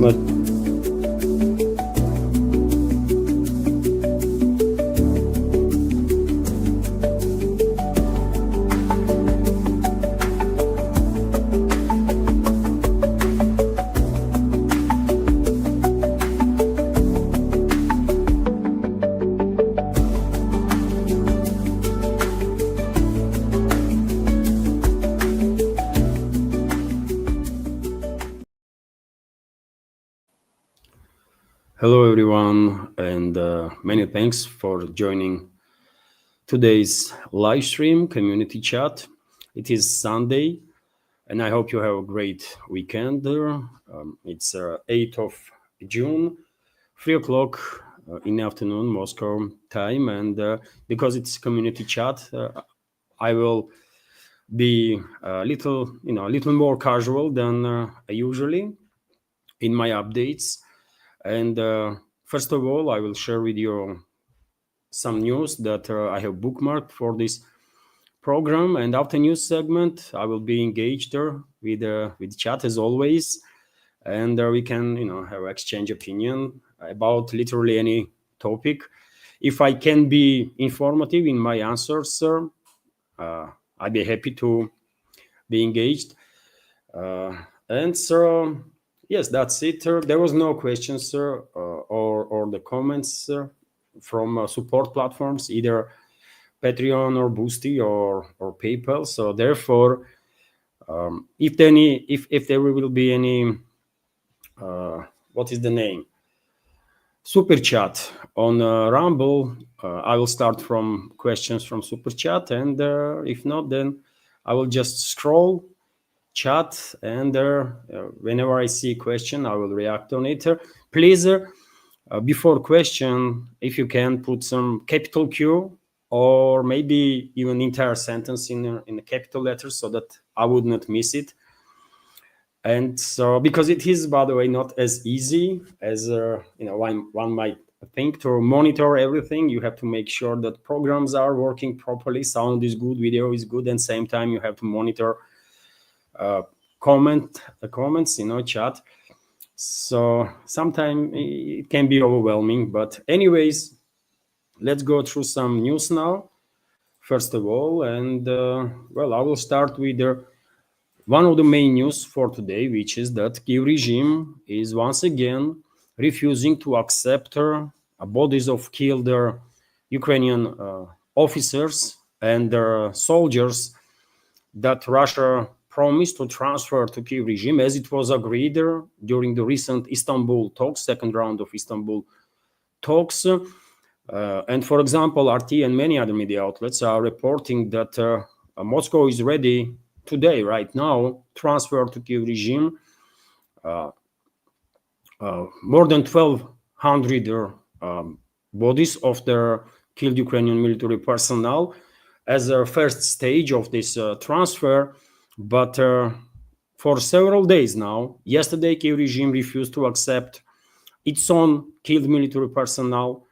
much. Hello everyone, and many thanks for joining today's live stream community chat. It is Sunday, and I hope you have a great weekend. It's 8th of June, 3 o'clock in the afternoon, Moscow time, and because it's community chat, I will be a little more casual than usually in my updates. And first of all, I will share with you some news that I have bookmarked for this program. And after news segment, I will be engaged with chat as always, and we can have exchange opinion about literally any topic. If I can be informative in my answers, I'd be happy to be engaged. And so. Yes, that's it. There was no questions, or the comments from support platforms, either Patreon or Boosty or PayPal. So therefore, if there will be any, what is the name? Super chat on Rumble, I will start from questions from Super Chat, and if not, then I will just scroll chat, and whenever I see a question, I will react on it. Please, before question, if you can put some capital Q or maybe even entire sentence in the capital letters so that I would not miss it. And so, because it is, by the way, not as easy as one might think to monitor everything. You have to make sure that programs are working properly, sound is good, video is good, and same time you have to monitor comments, chat. So sometimes it can be overwhelming, but anyways, let's go through some news now, first of all. And well, I will start with one of the main news for today, which is that Kyiv regime is once again refusing to accept bodies of killed Ukrainian officers and soldiers that Russia promised to transfer to Kyiv regime, as it was agreed during the recent Istanbul talks, second round of Istanbul talks. And for example, RT and many other media outlets are reporting that Moscow is ready today, right now, transfer to Kyiv regime more than 1,200 bodies of their killed Ukrainian military personnel as a first stage of this transfer. But for several days now, yesterday Kyiv regime refused to accept its own killed military personnel.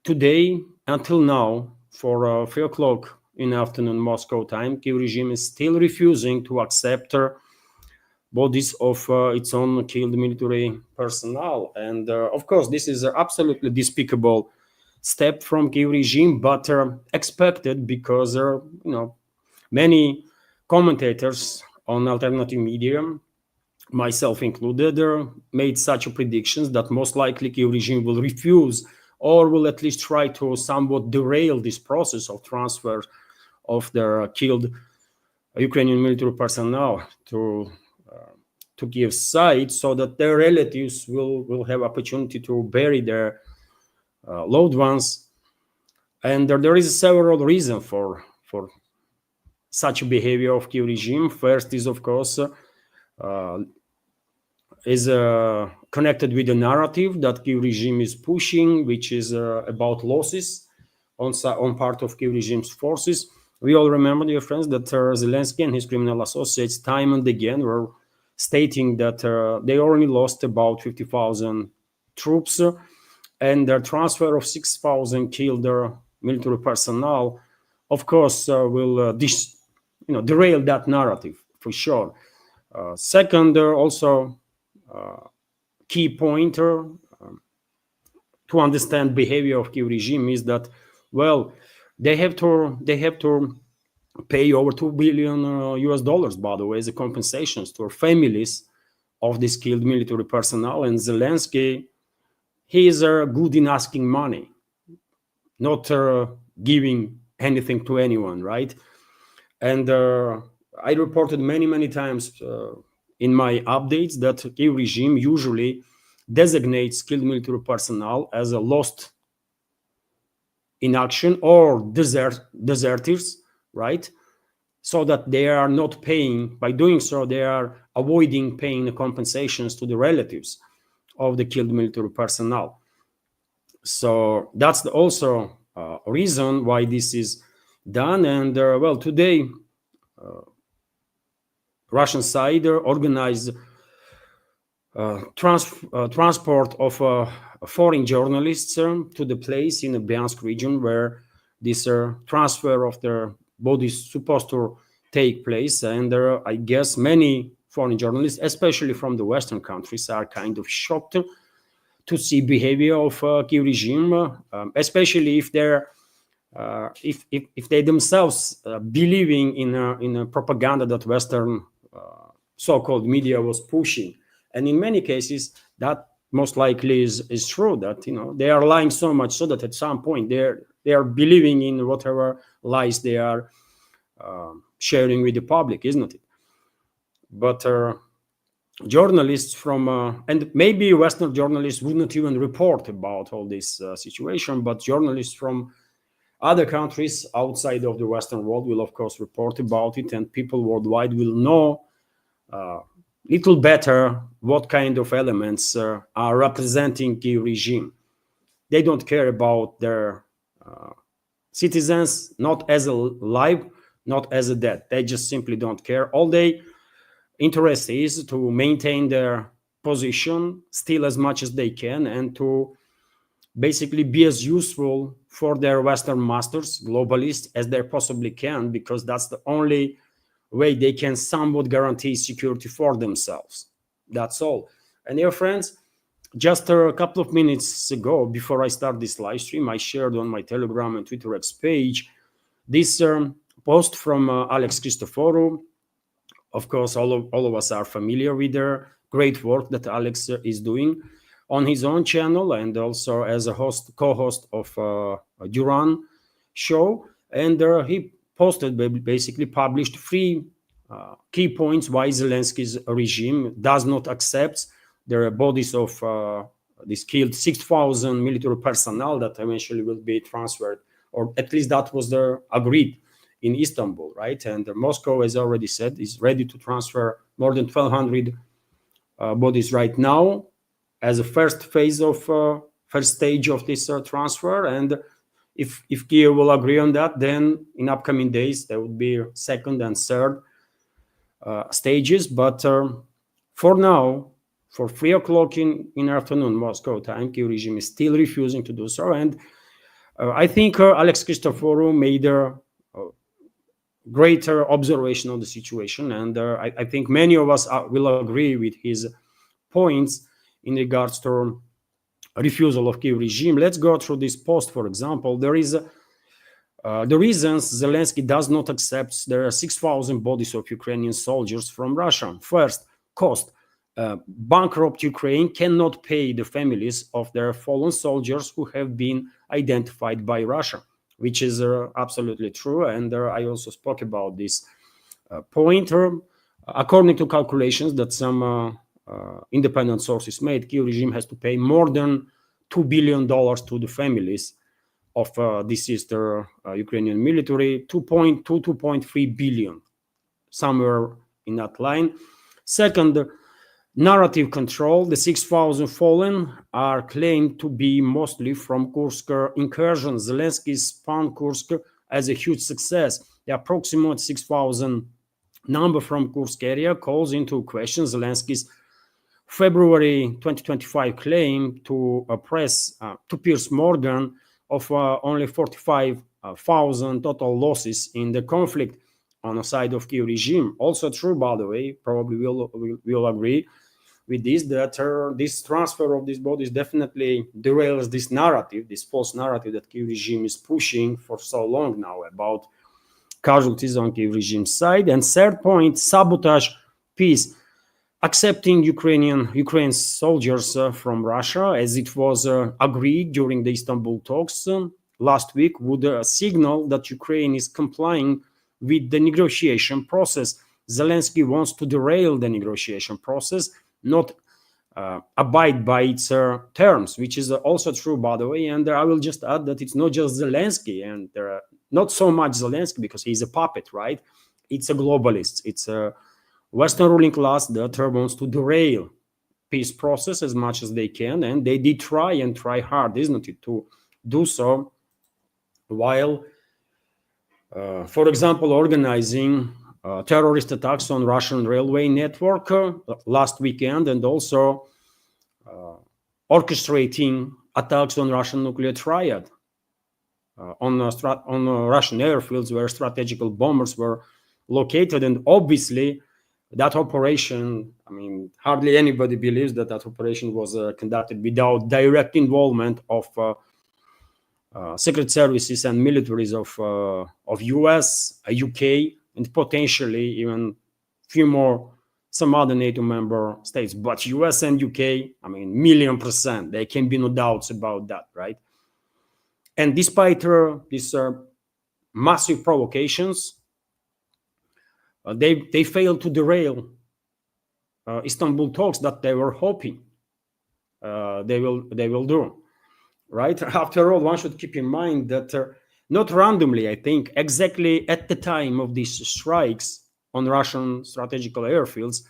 Today, until now, for 3 o'clock in the afternoon Moscow time, Kyiv regime is still refusing to accept bodies of its own killed military personnel. And of course, this is an absolutely despicable step from Kyiv regime, but expected, because many commentators on alternative media, myself included, made such predictions that most likely Kyiv regime will refuse, or will at least try to somewhat derail this process of transfer of their killed Ukrainian military personnel to Kyiv side, so that their relatives will have opportunity to bury their loved ones. And there is several reasons for such behavior of Kyiv regime. First is, of course, connected with the narrative that Kyiv regime is pushing, which is about losses on part of Kyiv regime's forces. We all remember, dear friends, that Zelensky and his criminal associates time and again were stating that they only lost about 50,000 troops, and their transfer of 6,000 killed military personnel, of course, will derail that narrative for sure. Second, also key pointer to understand behavior of Kiev regime is that, well, they have to pay over 2 billion US dollars, by the way, as a compensations to families of these killed military personnel. And Zelensky, he is good in asking money, not giving anything to anyone, right? And I reported many times in my updates that Kiev regime usually designates skilled military personnel as a lost in action or deserters, right? So that they are not paying, by doing so, they are avoiding paying the compensations to the relatives of the killed military personnel. So that's also a reason why this is done. And well, today, Russian side organized transport of foreign journalists to the place in the Bryansk region where this transfer of their bodies supposed to take place. And I guess many foreign journalists, especially from the Western countries, are kind of shocked to see behavior of Kiev regime, especially if they're if they themselves believing in a propaganda that Western so-called media was pushing. And in many cases, that most likely is true, that they are lying so much so that at some point they are believing in whatever lies they are sharing with the public, isn't it? But journalists from and maybe Western journalists would not even report about all this situation, but journalists from other countries outside of the Western world will of course report about it, and people worldwide will know little better what kind of elements are representing the regime. They don't care about their citizens, not as alive, not as a dead. They just simply don't care. All they interest is to maintain their position, steal as much as they can, and to basically be as useful for their Western masters, globalists, as they possibly can, because that's the only way they can somewhat guarantee security for themselves. That's all. And dear friends, just a couple of minutes ago, before I start this live stream, I shared on my Telegram and Twitter X page this post from Alex Christophoros. Of course, all of us are familiar with the great work that Alex is doing on his own channel and also as a co-host of a Duran show. And he basically published 3 key points why Zelensky's regime does not accept the bodies of these killed 6,000 military personnel that eventually will be transferred, or at least that was agreed in Istanbul, right? And Moscow, as I already said, is ready to transfer more than 1,200 bodies right now as a first phase of first stage of this transfer. And if Kiev will agree on that, then in upcoming days there would be second and third stages. But for now, for 3 o'clock in afternoon Moscow time, Kiev regime is still refusing to do so. And I think Alex Christophoros made a greater observation of the situation, and I think many of us will agree with his points in regards to refusal of Kiev regime. Let's go through this post. For example, there is the reasons Zelensky does not accept there are 6,000 bodies of Ukrainian soldiers from Russia. First, cost. Bankrupt Ukraine cannot pay the families of their fallen soldiers who have been identified by Russia, which is absolutely true. And I also spoke about this point. According to calculations that some independent sources made, Kiev regime has to pay more than $2 billion to the families of deceased Ukrainian military, 2.3 billion, somewhere in that line. Second, narrative control. The 6,000 fallen are claimed to be mostly from Kursk incursion. Zelensky spun Kursk as a huge success. The approximate 6,000 number from Kursk area calls into question Zelensky's February 2025 claim to Piers Morgan of only 45,000 total losses in the conflict on the side of Kiev regime. Also true, by the way, probably we'll agree, with this, that this transfer of these bodies definitely derails this narrative, this false narrative that Kyiv regime is pushing for so long now about casualties on Kyiv regime side. And third point, sabotage peace. Accepting Ukraine soldiers from Russia, as it was agreed during the Istanbul talks last week, would signal that Ukraine is complying with the negotiation process. Zelensky wants to derail the negotiation process, not abide by its terms, which is also true, by the way. And I will just add that it's not just Zelensky, and not so much Zelensky because he's a puppet, right? It's a globalist. It's a Western ruling class that wants to derail peace process as much as they can, and they did try hard, isn't it, to do so, while, for example, organizing terrorist attacks on Russian railway network last weekend, and also orchestrating attacks on Russian nuclear triad on Russian airfields where strategical bombers were located. And obviously, that operation, I mean, hardly anybody believes that operation was conducted without direct involvement of secret services and militaries of US, UK, and potentially even few more, some other NATO member states. But US and UK, I mean, 1,000,000%, there can be no doubts about that, right? And despite these massive provocations, they failed to derail Istanbul talks that they were hoping they will do, right? After all, one should keep in mind that not randomly, I think, exactly at the time of these strikes on Russian strategical airfields,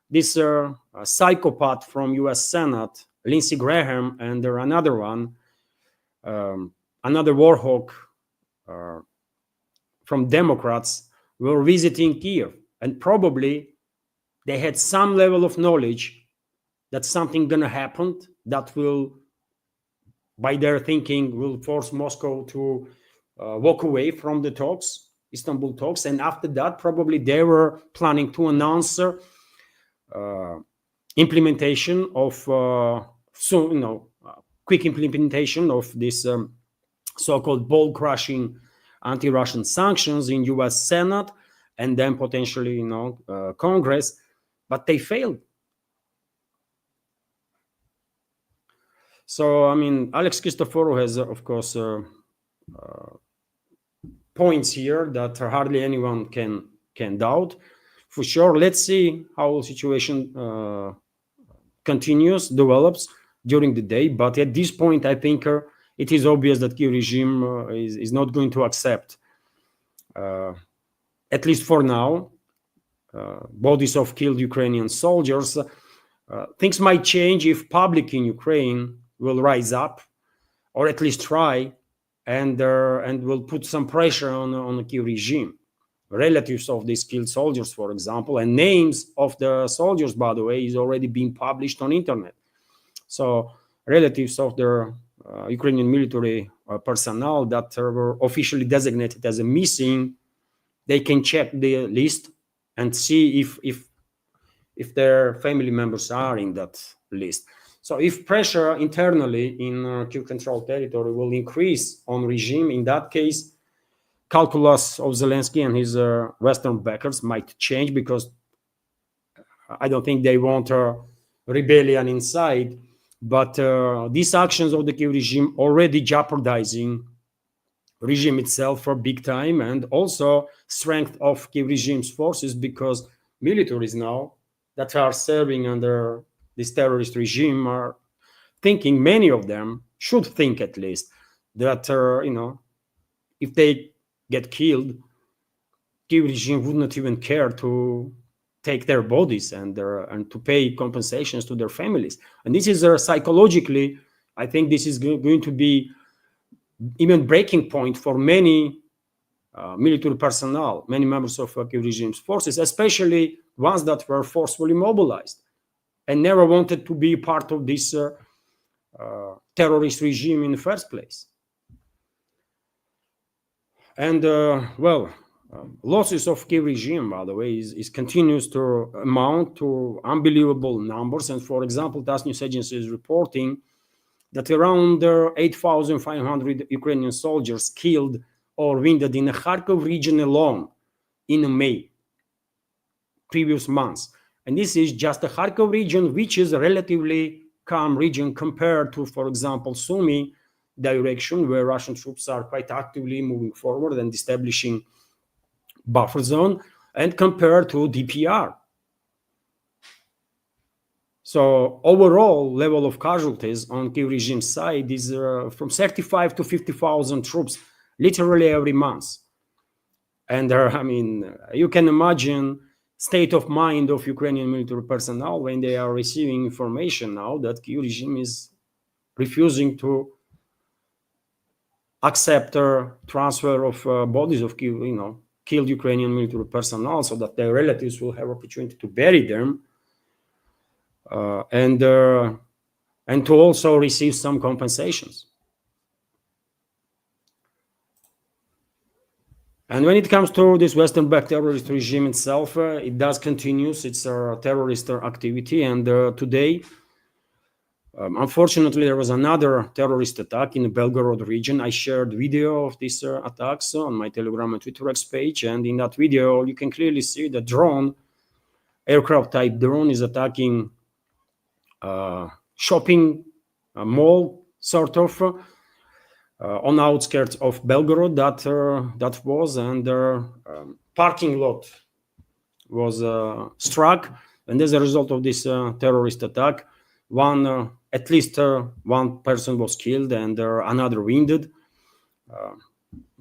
this psychopath from U.S. Senate, Lindsey Graham, and another one, another war hawk from Democrats, were visiting Kiev, and probably they had some level of knowledge that something gonna happen that will, by their thinking, will force Moscow to walk away from the talks, Istanbul talks. And after that, probably they were planning to announce implementation of quick implementation of this so-called ball-crushing anti-Russian sanctions in U.S. Senate, and then potentially, Congress, but they failed. So, I mean, Alex Christophoros has, of course, points here that hardly anyone can doubt. For sure, let's see how the situation continues, develops during the day. But at this point, I think it is obvious that Kyiv regime is not going to accept, at least for now, bodies of killed Ukrainian soldiers. Things might change if public in Ukraine will rise up, or at least try, and will put some pressure on the Kyiv regime. Relatives of these killed soldiers, for example, and names of the soldiers, by the way, is already being published on internet. So relatives of the Ukrainian military personnel that were officially designated as a missing, they can check the list and see if their family members are in that list. So if pressure internally in Kyiv-controlled territory will increase on regime, in that case, calculus of Zelensky and his Western backers might change, because I don't think they want a rebellion inside. But these actions of the Kyiv regime already jeopardizing regime itself for big time, and also strength of Kyiv regime's forces, because militaries now that are serving under this terrorist regime are thinking, many of them should think at least, that if they get killed, Kyiv regime would not even care to take their bodies and to pay compensations to their families. And this is psychologically, I think this is going to be even breaking point for many military personnel, many members of Kyiv regime's forces, especially ones that were forcefully mobilized and never wanted to be part of this terrorist regime in the first place. And well, Losses of Kiev regime, by the way, is continues to amount to unbelievable numbers. And for example, TASS news agency is reporting that around 8,500 Ukrainian soldiers killed or wounded in the Kharkov region alone in May, previous months. And this is just the Kharkov region, which is a relatively calm region compared to, for example, Sumy direction, where Russian troops are quite actively moving forward and establishing buffer zone, and compared to DPR. So overall level of casualties on Kiev regime side is from 35 to 50,000 troops, literally every month. And I mean, you can imagine state of mind of Ukrainian military personnel when they are receiving information now that Kiev regime is refusing to accept transfer of bodies of killed Ukrainian military personnel, so that their relatives will have opportunity to bury them, and to also receive some compensations. And when it comes to this Western-backed terrorist regime itself, it does continue its terrorist activity. And today, unfortunately, there was another terrorist attack in the Belgorod region. I shared video of these attacks on my Telegram and Twitter X page. And in that video, you can clearly see the drone, aircraft-type drone, is attacking shopping mall, sort of, on the outskirts of Belgorod. That was, and parking lot was struck. And as a result of this terrorist attack, at least one person was killed and another wounded.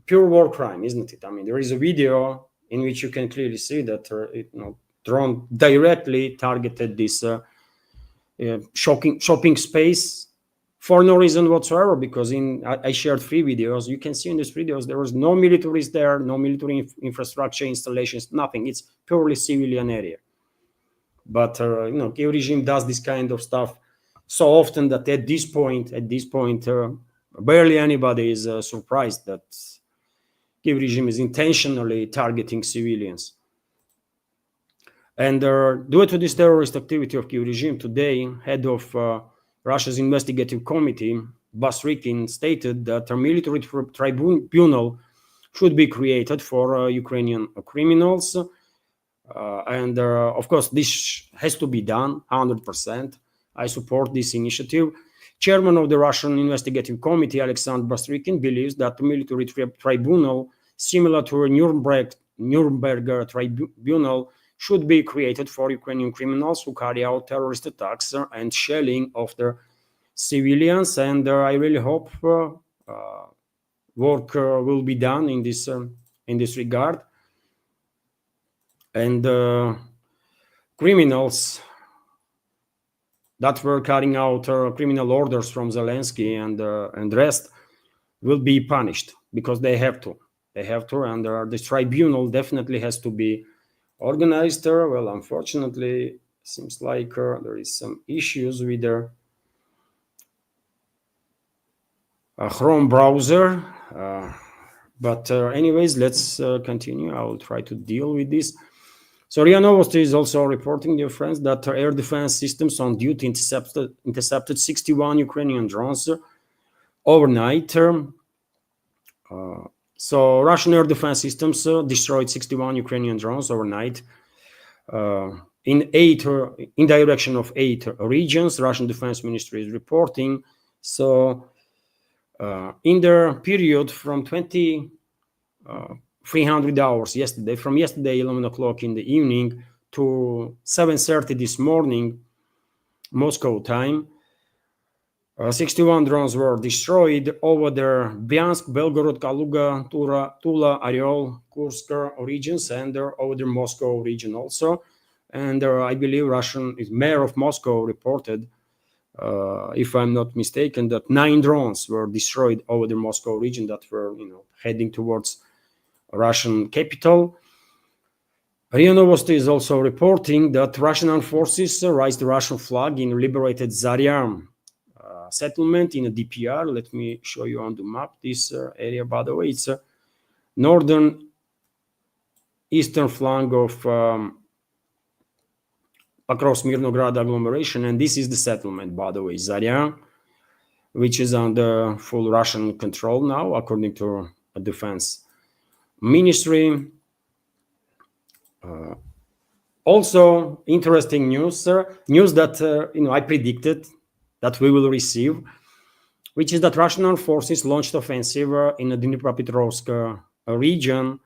Pure war crime, isn't it? I mean, there is a video in which you can clearly see that drone directly targeted this shopping space for no reason whatsoever, because I shared 3 videos. You can see in these videos there was no militaries there, no military infrastructure installations, nothing. It's purely civilian area. But Kiev regime does this kind of stuff so often that at this point, barely anybody is surprised that Kiev regime is intentionally targeting civilians. And due to this terrorist activity of Kiev regime, today, head of Russia's investigative committee, Basrykin, stated that a military tribunal should be created for Ukrainian criminals. And of course, this has to be done 100%. I support this initiative. Chairman of the Russian Investigative Committee, Alexander Basrykin, believes that the military tribunal, similar to a Nuremberg tribunal, should be created for Ukrainian criminals who carry out terrorist attacks and shelling of their civilians. And I really hope work will be done in this regard. And criminals that were carrying out criminal orders from Zelensky and rest will be punished, because they have to. And this tribunal definitely has to be organized. Well, unfortunately, seems like there is some issues with their Chrome browser. But anyways, let's continue. I will try to deal with this. So RIA Novosti is also reporting, dear friends, that air defense systems on duty intercepted 61 Ukrainian drones overnight. So Russian air defense systems destroyed 61 Ukrainian drones overnight in direction of 8 regions. Russian Defense Ministry is reporting. So in their period from 300 hours yesterday, from yesterday 11 o'clock in the evening to 7:30 this morning, Moscow time, 61 drones were destroyed over the Bryansk, Belgorod, Kaluga, Tula, Oryol, Kursk regions, and over the Moscow region also. And I believe mayor of Moscow reported, if I'm not mistaken, that 9 drones were destroyed over the Moscow region that were, heading towards Russian capital. RIA Novosti is also reporting that Russian armed forces raised the Russian flag in liberated Zarya settlement in a DPR. Let me show you on the map this area. By the way, it's northern eastern flank of across Mirnograd agglomeration, and this is the settlement, by the way, Zarya, which is under full Russian control now, according to a defense ministry. Also, interesting news that I predicted that we will receive, which is that Russian armed forces launched offensive in the Dnipropetrovsk region.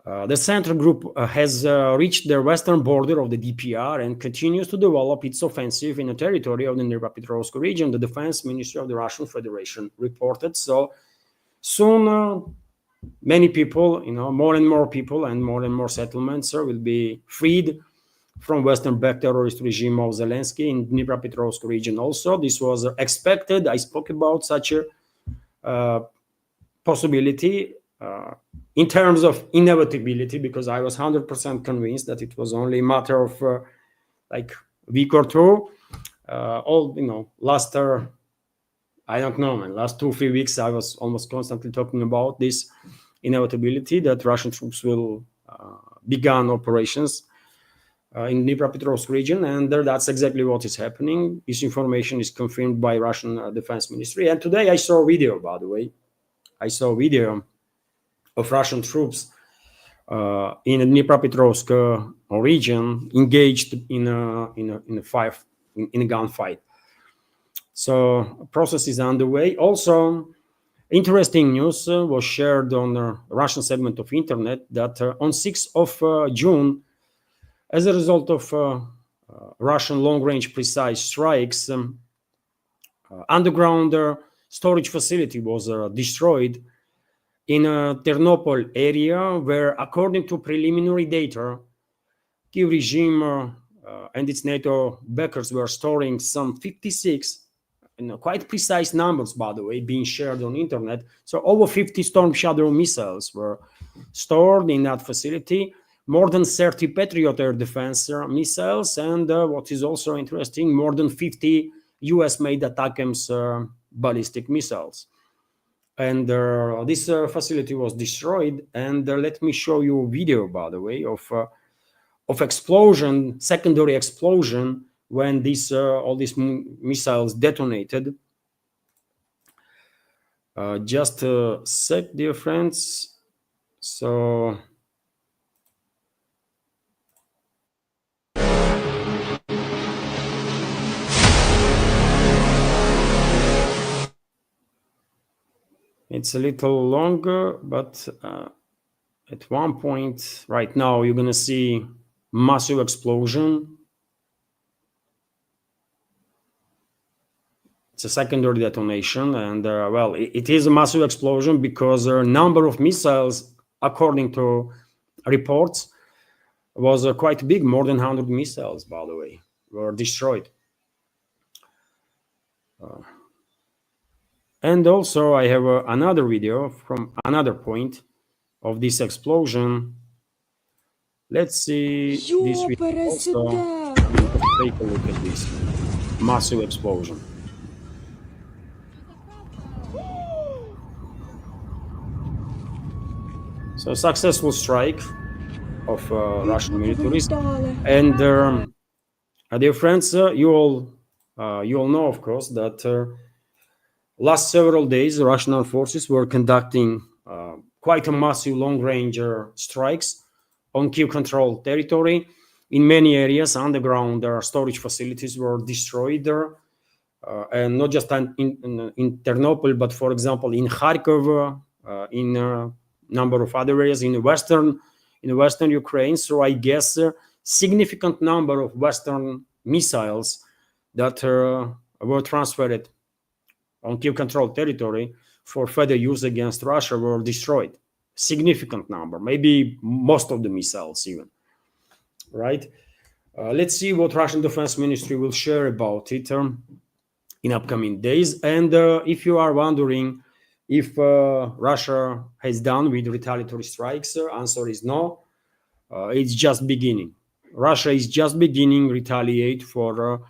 The Center Group has reached the western border of the DPR and continues to develop its offensive in the territory of the Dnipropetrovsk region, the Defense Ministry of the Russian Federation reported. So soon, many people, more and more people and more settlements will be freed from Western-backed terrorist regime of Zelensky in Dnipropetrovsk region also. This was expected. I spoke about such a possibility in terms of inevitability, because I was 100% convinced that it was only a matter of like a week or two. Last I don't know, man. Last 2-3 weeks, I was almost constantly talking about this inevitability that Russian troops will begin operations in Dnipropetrovsk region, and that's exactly what is happening. This information is confirmed by Russian Defense Ministry. And today I saw a video, by the way. I saw a video of Russian troops in the Dnipropetrovsk region engaged in a gunfight. So a process is underway. Also, interesting news was shared on the Russian segment of internet that on 6th of June, as a result of Russian long-range precise strikes, underground storage facility was destroyed in a Ternopil area, where, according to preliminary data, Kiev regime and its NATO backers were storing some 56, quite precise numbers, by the way, being shared on internet. So over 50 Storm Shadow missiles were stored in that facility, more than 30 Patriot air defense missiles, and what is also interesting, more than 50 US-made ATACMS ballistic missiles. And this facility was destroyed. And let me show you a video, by the way, of explosion, secondary explosion, when all these missiles detonated. Just a sec, dear friends. So it's a little longer, but at one point right now, you're going to see massive explosion. It's a secondary detonation, and it is a massive explosion because a number of missiles, according to reports, was quite big. More than 100 missiles, by the way, were destroyed. And also, I have another video from another point of this explosion. Let's see this video also. Take a look at this massive explosion. So, successful strike of Russian militaries. And dear friends, you all know, of course, that last several days, the Russian armed forces were conducting quite a massive long-range strikes on Kiev-controlled territory. In many areas, underground storage facilities were destroyed there, and not just in Ternopil, but, for example, in Kharkov, in a number of other areas in western Ukraine. So I guess a significant number of Western missiles that were transferred on Kiev-controlled territory for further use against Russia were destroyed. Significant number, maybe most of the missiles even, right? Let's see what Russian Defense Ministry will share about it in upcoming days. And if you are wondering if Russia has done with retaliatory strikes, answer is no. It's just beginning. Russia is just beginning retaliate for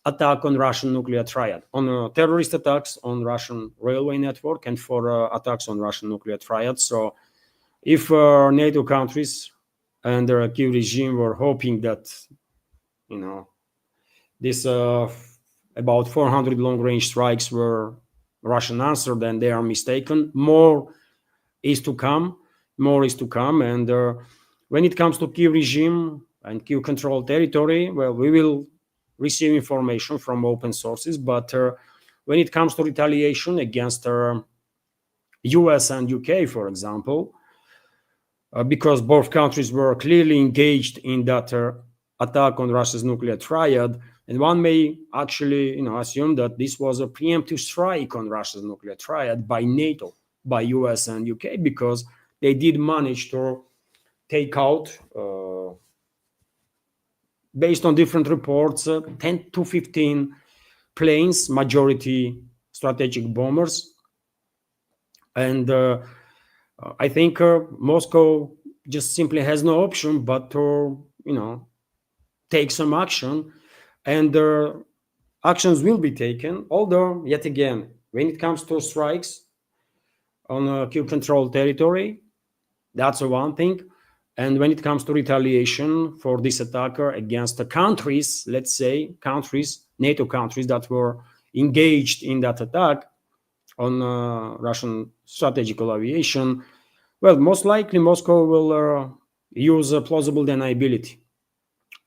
attack on Russian nuclear triad, on terrorist attacks on Russian railway network, and for attacks on Russian nuclear triad. So if NATO countries and the Kiev regime were hoping that, this about 400 long-range strikes were Russian answer, then they are mistaken. More is to come. And when it comes to Kiev regime and Kiev controlled territory, well, we will receive information from open sources. But when it comes to retaliation against US and UK, for example, because both countries were clearly engaged in that attack on Russia's nuclear triad, and one may actually assume that this was a preemptive strike on Russia's nuclear triad by NATO, by US and UK, because they did manage to take out, based on different reports, 10 to 15 planes, majority strategic bombers. And I think Moscow just simply has no option but to, take some action, and actions will be taken. Although, yet again, when it comes to strikes on Kiev-controlled territory, that's one thing. And when it comes to retaliation for this attacker against the countries, let's say countries, NATO countries that were engaged in that attack on Russian strategical aviation, well, most likely Moscow will use plausible deniability,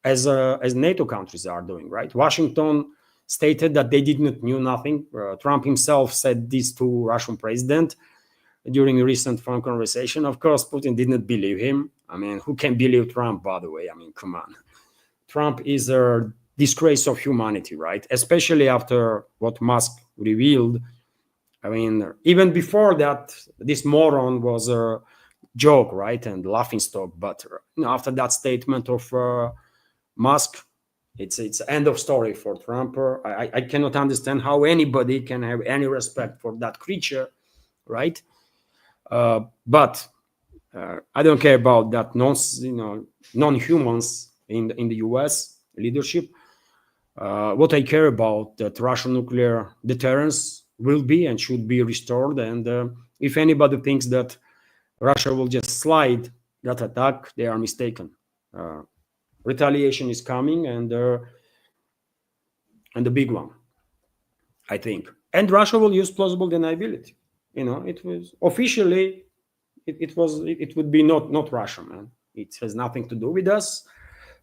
as NATO countries are doing, right? Washington stated that they did not knew nothing. Trump himself said this to Russian president during a recent phone conversation. Of course, Putin did not believe him. I mean, who can believe Trump, by the way? I mean, come on. Trump is a disgrace of humanity, right? Especially after what Musk revealed. I mean, even before that, this moron was a joke, right? And laughingstock. But after that statement of Musk, it's end of story for Trump. I cannot understand how anybody can have any respect for that creature, right? But I don't care about that non-humans in the U.S. leadership. What I care about that Russian nuclear deterrence will be and should be restored. And if anybody thinks that Russia will just slide that attack, they are mistaken. Retaliation is coming, and the big one, I think. And Russia will use plausible deniability. It was officially, it would be not Russia, man. It has nothing to do with us.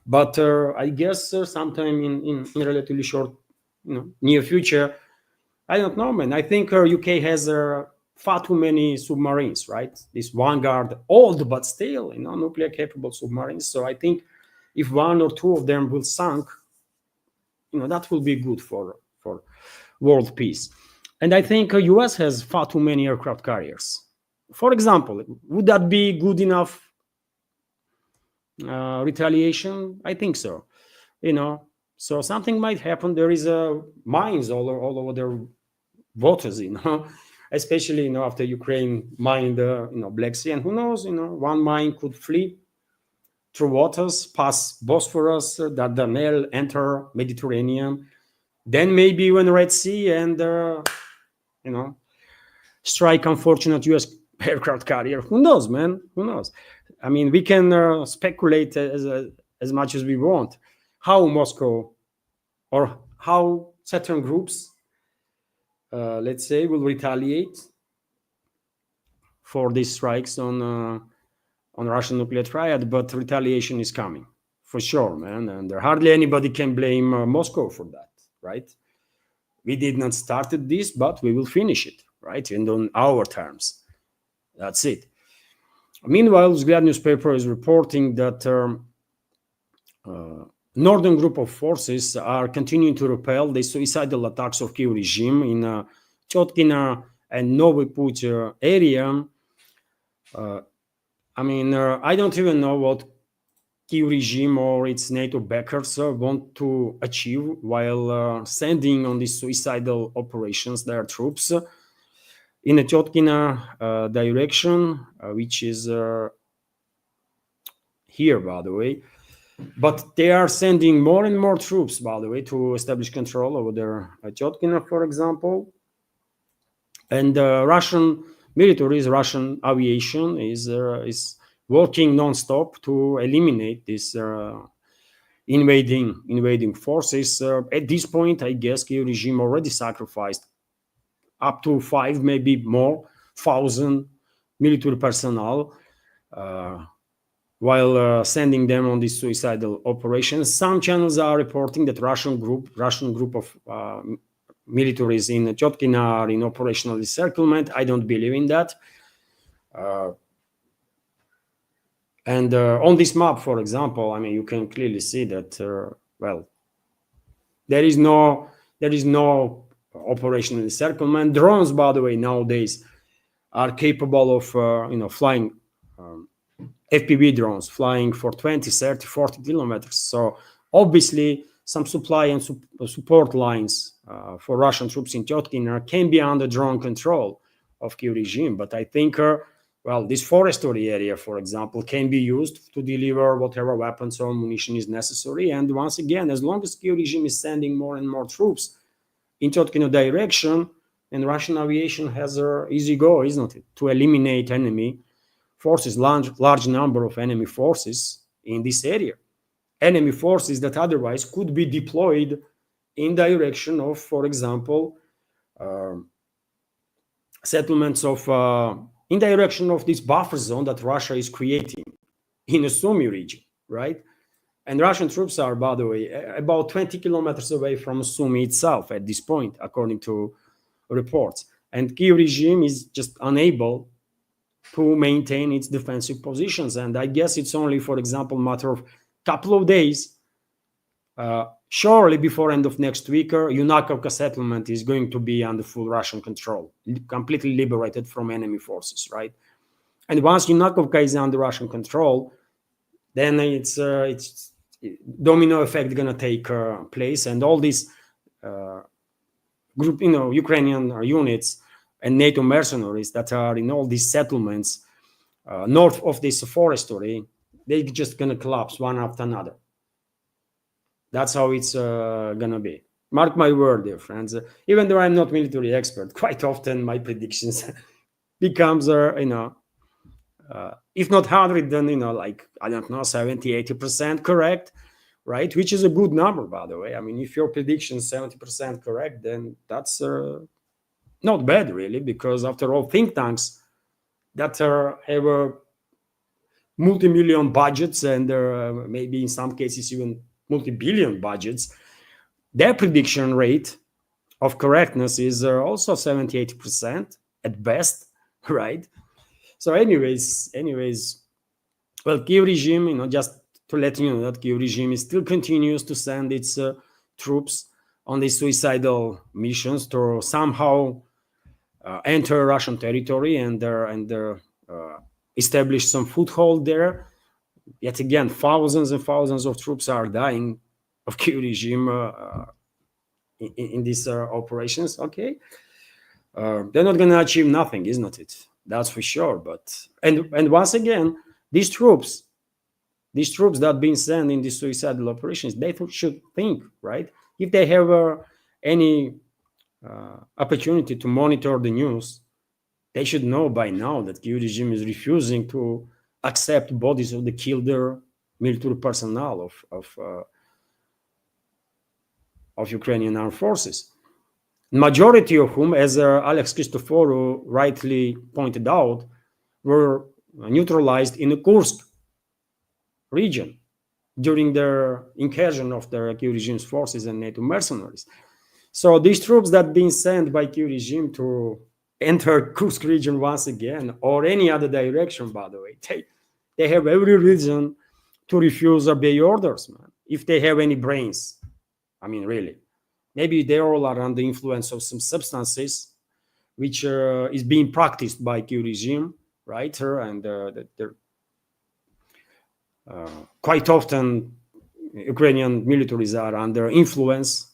But I guess sometime in relatively short, near future, I don't know, man. I think UK has far too many submarines, right? This Vanguard, old but still, nuclear capable submarines. So I think if one or two of them will sink, that will be good for world peace. And I think US has far too many aircraft carriers. For example, would that be good enough retaliation? I think so. So something might happen. There is mines all over their waters, especially after Ukraine mined Black Sea, and who knows, one mine could flee through waters, pass Bosphorus, Dardanelles, enter Mediterranean, then maybe even Red Sea, and strike unfortunate US aircraft carrier. Who knows, man? Who knows? I mean, we can speculate as much as we want how Moscow or how certain groups, let's say, will retaliate for these strikes on Russian nuclear triad. But retaliation is coming for sure, man, and hardly anybody can blame Moscow for that, right? We did not started this, but we will finish it, right? And on our terms. That's it. Meanwhile, Vzгляд newspaper is reporting that northern group of forces are continuing to repel the suicidal attacks of Kiev regime in Chotkina and Novy Put area. I don't even know what Kiev regime or its NATO backers want to achieve while sending on these suicidal operations their troops in a Chotkina direction, which is here, by the way. But they are sending more and more troops, by the way, to establish control over their Chotkina, for example. And Russian militaries, Russian aviation is working non-stop to eliminate this invading forces. At this point, I guess Kyiv regime already sacrificed up to 5, maybe more, thousand military personnel while sending them on these suicidal operations. Some channels are reporting that Russian group of militaries in Tyotkina are in operational encirclement. I don't believe in that. And on this map, for example, I mean, you can clearly see that, well, there is no operational encirclement. Drones, by the way, nowadays are capable of, flying FPV drones, flying for 20, 30, 40 kilometers. So obviously, some supply and support lines for Russian troops in Tyotkina can be under drone control of Kyiv regime. But I think, well, this forestry area, for example, can be used to deliver whatever weapons or ammunition is necessary. And once again, as long as Kyiv regime is sending more and more troops in Tyotkina direction, and Russian aviation has an easy go, isn't it, to eliminate enemy forces, large number of enemy forces in this area. Enemy forces that otherwise could be deployed in direction of, for example, settlements of, in direction of this buffer zone that Russia is creating in the Sumy region, right? And Russian troops are, by the way, about 20 kilometers away from Sumy itself at this point, according to reports. And Kyiv regime is just unable to maintain its defensive positions. And I guess it's only, for example, matter of couple of days, surely before end of next week, Yunakovka settlement is going to be under full Russian control, completely liberated from enemy forces, right? And once Yunakovka is under Russian control, then it's domino effect going to take place, and all these group, Ukrainian units and NATO mercenaries that are in all these settlements north of this forestry, they're just going to collapse one after another. That's how it's going to be. Mark my word, dear friends. Even though I'm not military expert, quite often my predictions becomes, if not 100, then, like, I don't know, 70, 80% correct, right? Which is a good number, by the way. I mean, if your prediction is 70% correct, then that's not bad, really, because after all, think tanks that have multi-million budgets and maybe in some cases even multi-billion budgets, their prediction rate of correctness is also 70, 80% at best, right? So anyways, well, Kyiv regime, just to let you know that Kyiv regime still continues to send its troops on these suicidal missions to somehow enter Russian territory and establish some foothold there. Yet again, thousands and thousands of troops are dying of Kyiv regime in these operations. Okay, they're not going to achieve nothing, isn't it? That's for sure. But and once again, these troops that have been sent in these suicidal operations, they should think, right? If they have any opportunity to monitor the news, they should know by now that Kyiv regime is refusing to accept bodies of the killed military personnel of Ukrainian armed forces. Majority of whom, as Alex Christophoros rightly pointed out, were neutralized in the Kursk region during the incursion of the Kyiv regime's forces and NATO mercenaries. So these troops that have been sent by Kyiv regime to enter Kursk region once again, or any other direction, by the way, they have every reason to refuse obey orders, man. If they have any brains, I mean, really. Maybe they all are under the influence of some substances which is being practiced by Kyiv regime, right? And they're quite often Ukrainian militaries are under influence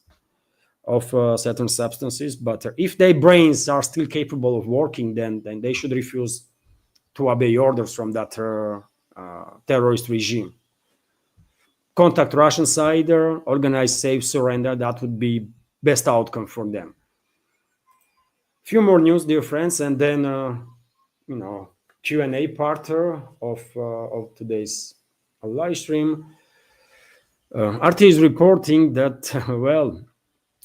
of certain substances. But if their brains are still capable of working, then they should refuse to obey orders from that terrorist regime. Contact Russian side, organize safe surrender. That would be best outcome for them. Few more news, dear friends, and then Q&A part of today's live stream. RT is reporting that, well,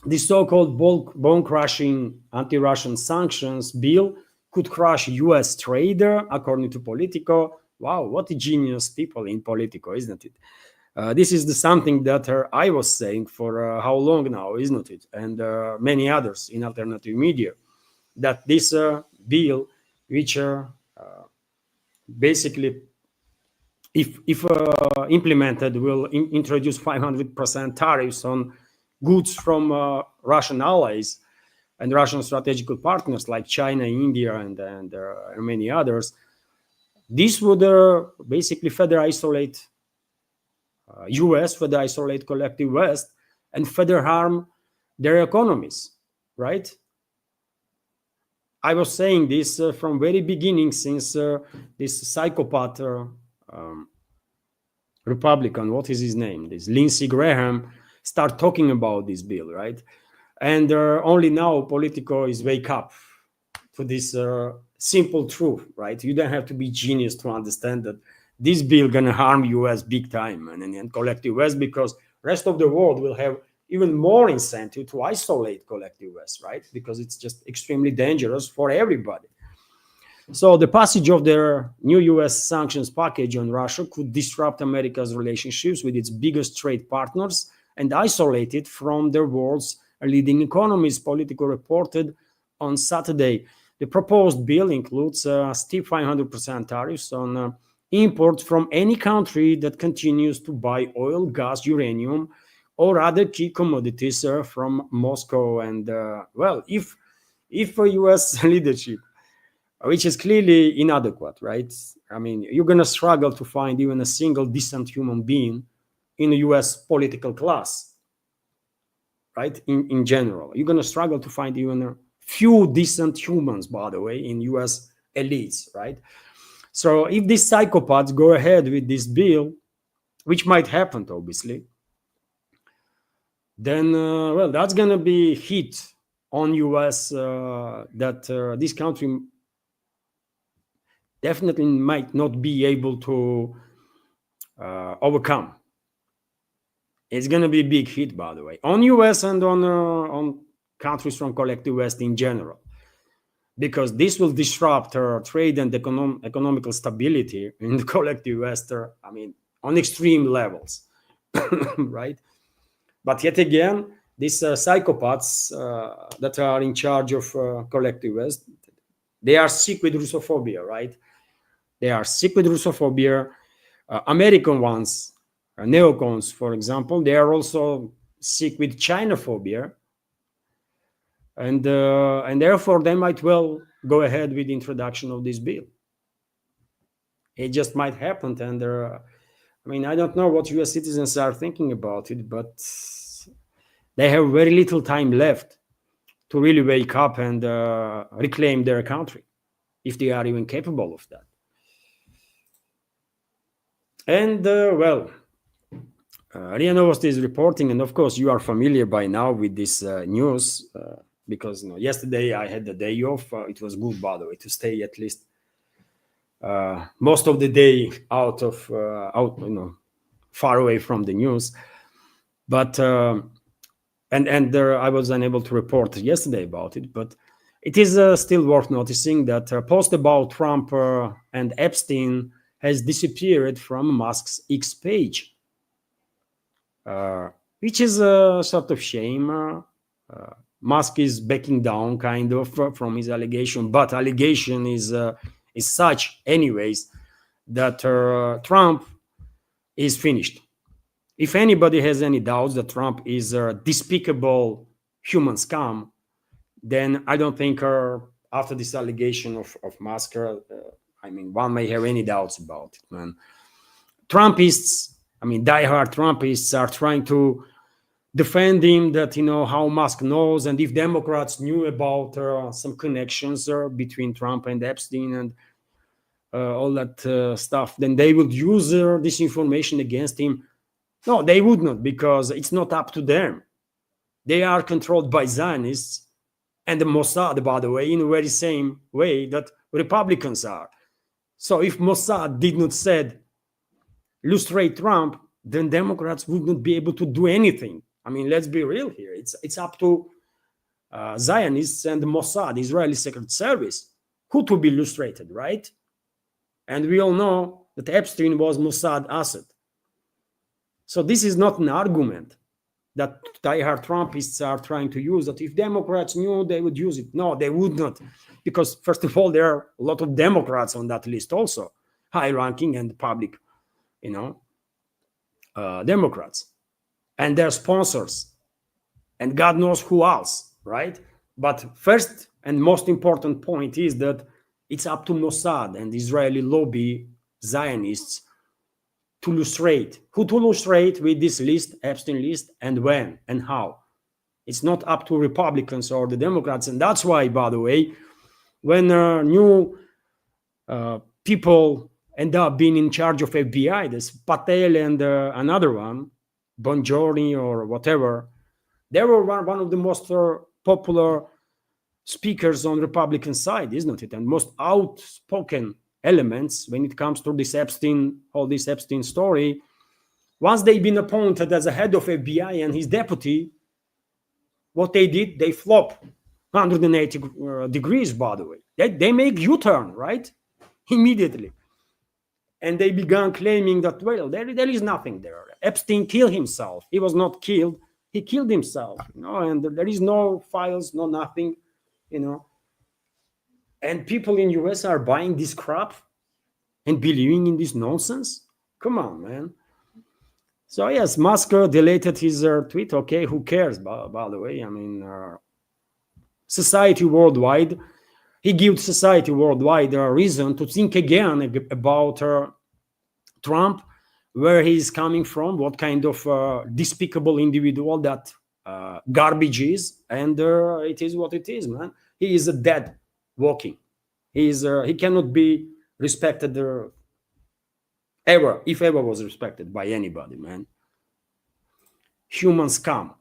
the so-called bone-crushing anti-Russian sanctions bill could crush U.S. trader, according to Politico. Wow, what a genius people in Politico, isn't it? This is something that I was saying for how long now, isn't it? And many others in alternative media, that this bill, which basically, if implemented, will introduce 500% tariffs on goods from Russian allies and Russian strategic partners like China, India, and many others. This would basically further isolate US, further isolate collective West, and further harm their economies, right? I was saying this from very beginning, since this psychopath Republican, what is his name? This Lindsey Graham start talking about this bill, right? And only now Politico is wake up to this simple truth, right? You don't have to be genius to understand that this bill gonna harm US big time and collective West, because rest of the world will have even more incentive to isolate collective West, right? Because it's just extremely dangerous for everybody. So the passage of their new US sanctions package on Russia could disrupt America's relationships with its biggest trade partners and isolate it from the world's leading economies, Politico reported on Saturday. The proposed bill includes steep 500% tariffs on imports from any country that continues to buy oil, gas, uranium, or other key commodities from Moscow. And well, if US leadership, which is clearly inadequate, right? I mean, you're going to struggle to find even a single decent human being in the US political class, right? In general, you're going to struggle to find even a few decent humans, by the way, in US elites, right? So if these psychopaths go ahead with this bill, which might happen, obviously, then, well, that's going to be hit on US that this country definitely might not be able to overcome. It's going to be a big hit, by the way, on US and on countries from collective West in general, because this will disrupt trade and economical stability in the collective West, I mean, on extreme levels, right? But yet again, these psychopaths that are in charge of collective West, they are sick with Russophobia, right? They are sick with Russophobia. American ones, neocons, for example, they are also sick with Chinophobia. And therefore, they might well go ahead with the introduction of this bill. It just might happen. And I mean, I don't know what US citizens are thinking about it, but they have very little time left to really wake up and reclaim their country, if they are even capable of that. And well, RIA Novosti is reporting, and of course you are familiar by now with this news, because yesterday I had the day off. It was good, by the way, to stay at least most of the day out, far away from the news. But and I was unable to report yesterday about it. But it is still worth noticing that a post about Trump and Epstein has disappeared from Musk's X page, which is a sort of shame. Musk is backing down kind of from his allegation, but allegation is such anyways that Trump is finished. If anybody has any doubts that Trump is a despicable human scum, then I don't think after this allegation of Musk, I mean, one may have any doubts about it, man. Trumpists, I mean, diehard Trumpists are trying to defend him that, how Musk knows, and if Democrats knew about some connections between Trump and Epstein and all that stuff, then they would use this information against him. No, they would not, because it's not up to them. They are controlled by Zionists and the Mossad, by the way, in the very same way that Republicans are. So if Mossad did not said lustrate Trump, then Democrats would not be able to do anything. I mean, let's be real here. It's up to Zionists and Mossad, Israeli Secret Service, who to be illustrated, right? And we all know that Epstein was Mossad asset. So this is not an argument that diehard Trumpists are trying to use, that if Democrats knew, they would use it. No, they would not. Because first of all, there are a lot of Democrats on that list also, high-ranking and public, Democrats. And their sponsors. And God knows who else, right? But first and most important point is that it's up to Mossad and Israeli lobby Zionists to illustrate. Who to illustrate with this list, Epstein list, and when and how. It's not up to Republicans or the Democrats. And that's why, by the way, when new people end up being in charge of FBI, this Patel and another one, Bongiorni or whatever, they were one of the most popular speakers on Republican side, isn't it? And most outspoken elements when it comes to this Epstein, all this Epstein story. Once they've been appointed as a head of FBI and his deputy, what they did, they flop 180 degrees, by the way. They make U-turn, right? Immediately. And they began claiming that, well, there is nothing there. Epstein killed himself. He was not killed. He killed himself, and there is no files, no nothing, And people in US are buying this crap and believing in this nonsense. Come on, man. So yes, Musk deleted his tweet. Okay, who cares? By the way, I mean, society worldwide, he gives society worldwide a reason to think again about Trump, where he's coming from, what kind of despicable individual that garbage is, and it is what it is, man. He is a dead walking. He cannot be respected ever, if ever was respected by anybody, man. Human scum,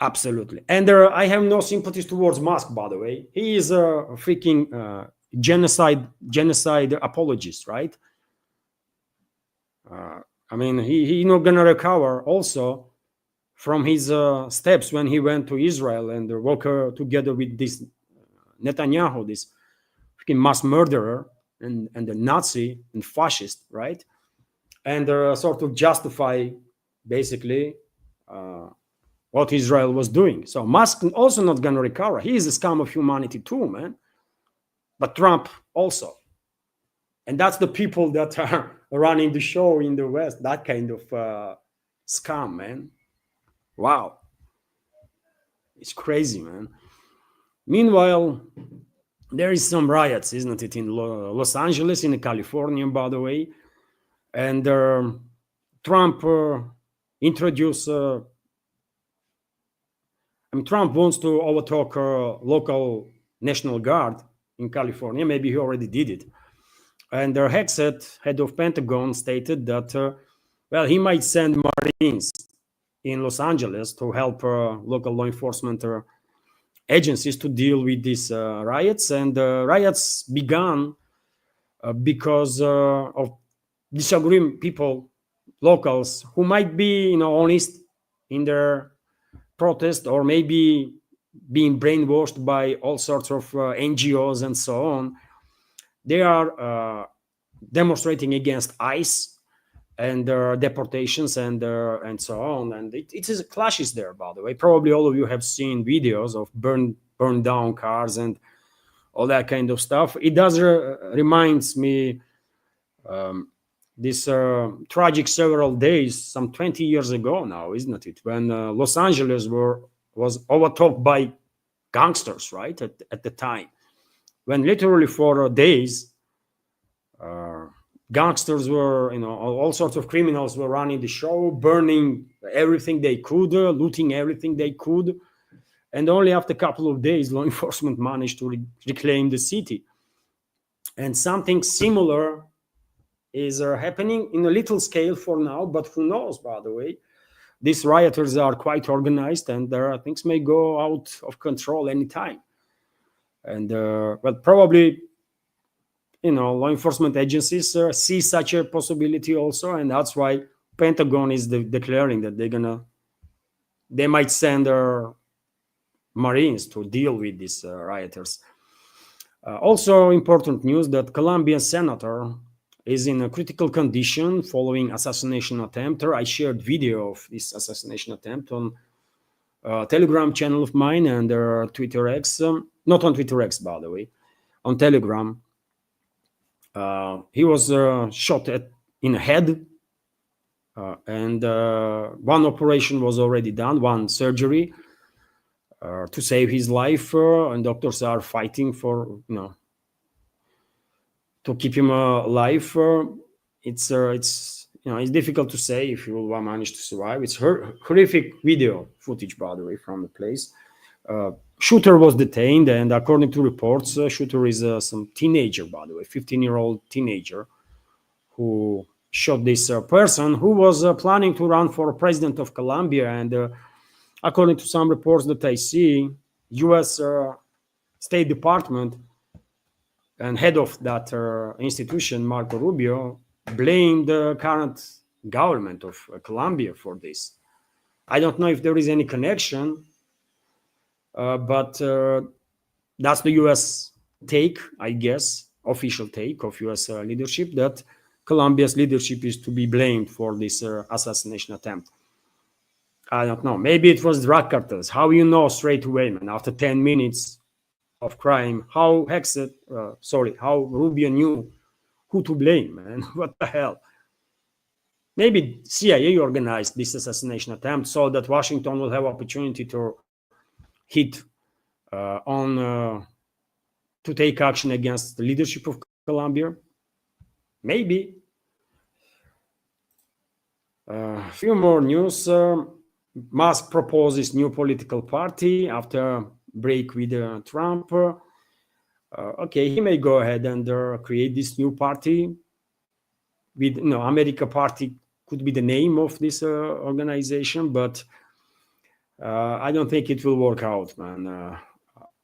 absolutely. And I have no sympathies towards Musk, by the way. He is a freaking genocide apologist, right? I mean, he's not gonna recover also from his steps when he went to Israel and worked together with this Netanyahu, this freaking mass murderer and the Nazi and fascist, right? And sort of justify basically what Israel was doing. So Musk also not gonna recover. He is a scum of humanity too, man. But Trump also. And that's the people that are running the show in the West, that kind of scam, man. Wow. It's crazy, man. Meanwhile, there is some riots, isn't it, in Los Angeles, in California, by the way. And Trump introduced... Trump wants to overthrow local National Guard in California. Maybe he already did it. And Hexet, head of Pentagon, stated that, well, he might send Marines in Los Angeles to help local law enforcement agencies to deal with these riots. And riots began because of disagreeing people, locals, who might be, honest in their protest, or maybe being brainwashed by all sorts of NGOs and so on. They are demonstrating against ICE and deportations and so on. And it is clashes there, by the way. Probably all of you have seen videos of burned down cars and all that kind of stuff. It does reminds me this tragic several days, some 20 years ago now, isn't it? When Los Angeles was overtopped by gangsters, right, at the time. When literally for days, gangsters were, all sorts of criminals were running the show, burning everything they could, looting everything they could. And only after a couple of days, law enforcement managed to reclaim the city. And something similar is happening in a little scale for now, but who knows, by the way. These rioters are quite organized, and things may go out of control anytime. And well, probably law enforcement agencies see such a possibility also, and that's why Pentagon is declaring that they might send their Marines to deal with these rioters. Also important news that Colombian senator is in a critical condition following assassination attempt. I shared video of this assassination attempt on Telegram channel of mine and Twitter X, not on Twitter X, by the way, on Telegram. He was shot in the head, and one operation was already done, one surgery to save his life, and doctors are fighting for to keep him alive. It's difficult to say if he will manage to survive. It's horrific video footage, by the way, from the place. Shooter was detained, and according to reports, shooter is some teenager, by the way, 15-year-old teenager who shot this person who was planning to run for president of Colombia. And according to some reports that I see, U.S. State Department and head of that institution, Marco Rubio, blamed the current government of Colombia for this. I don't know if there is any connection, but that's the U.S. take, I guess, official take of U.S. Leadership, that Colombia's leadership is to be blamed for this assassination attempt. I don't know. Maybe it was drug cartels. How straight away, man, after 10 minutes of crime, how Rubio knew who to blame, man? What the hell? Maybe CIA organized this assassination attempt so that Washington will have opportunity to hit to take action against the leadership of Colombia. Maybe. A few more news. Musk proposes new political party after break with Trump. Okay, he may go ahead and create this new party. With America Party could be the name of this organization, but I don't think it will work out, man.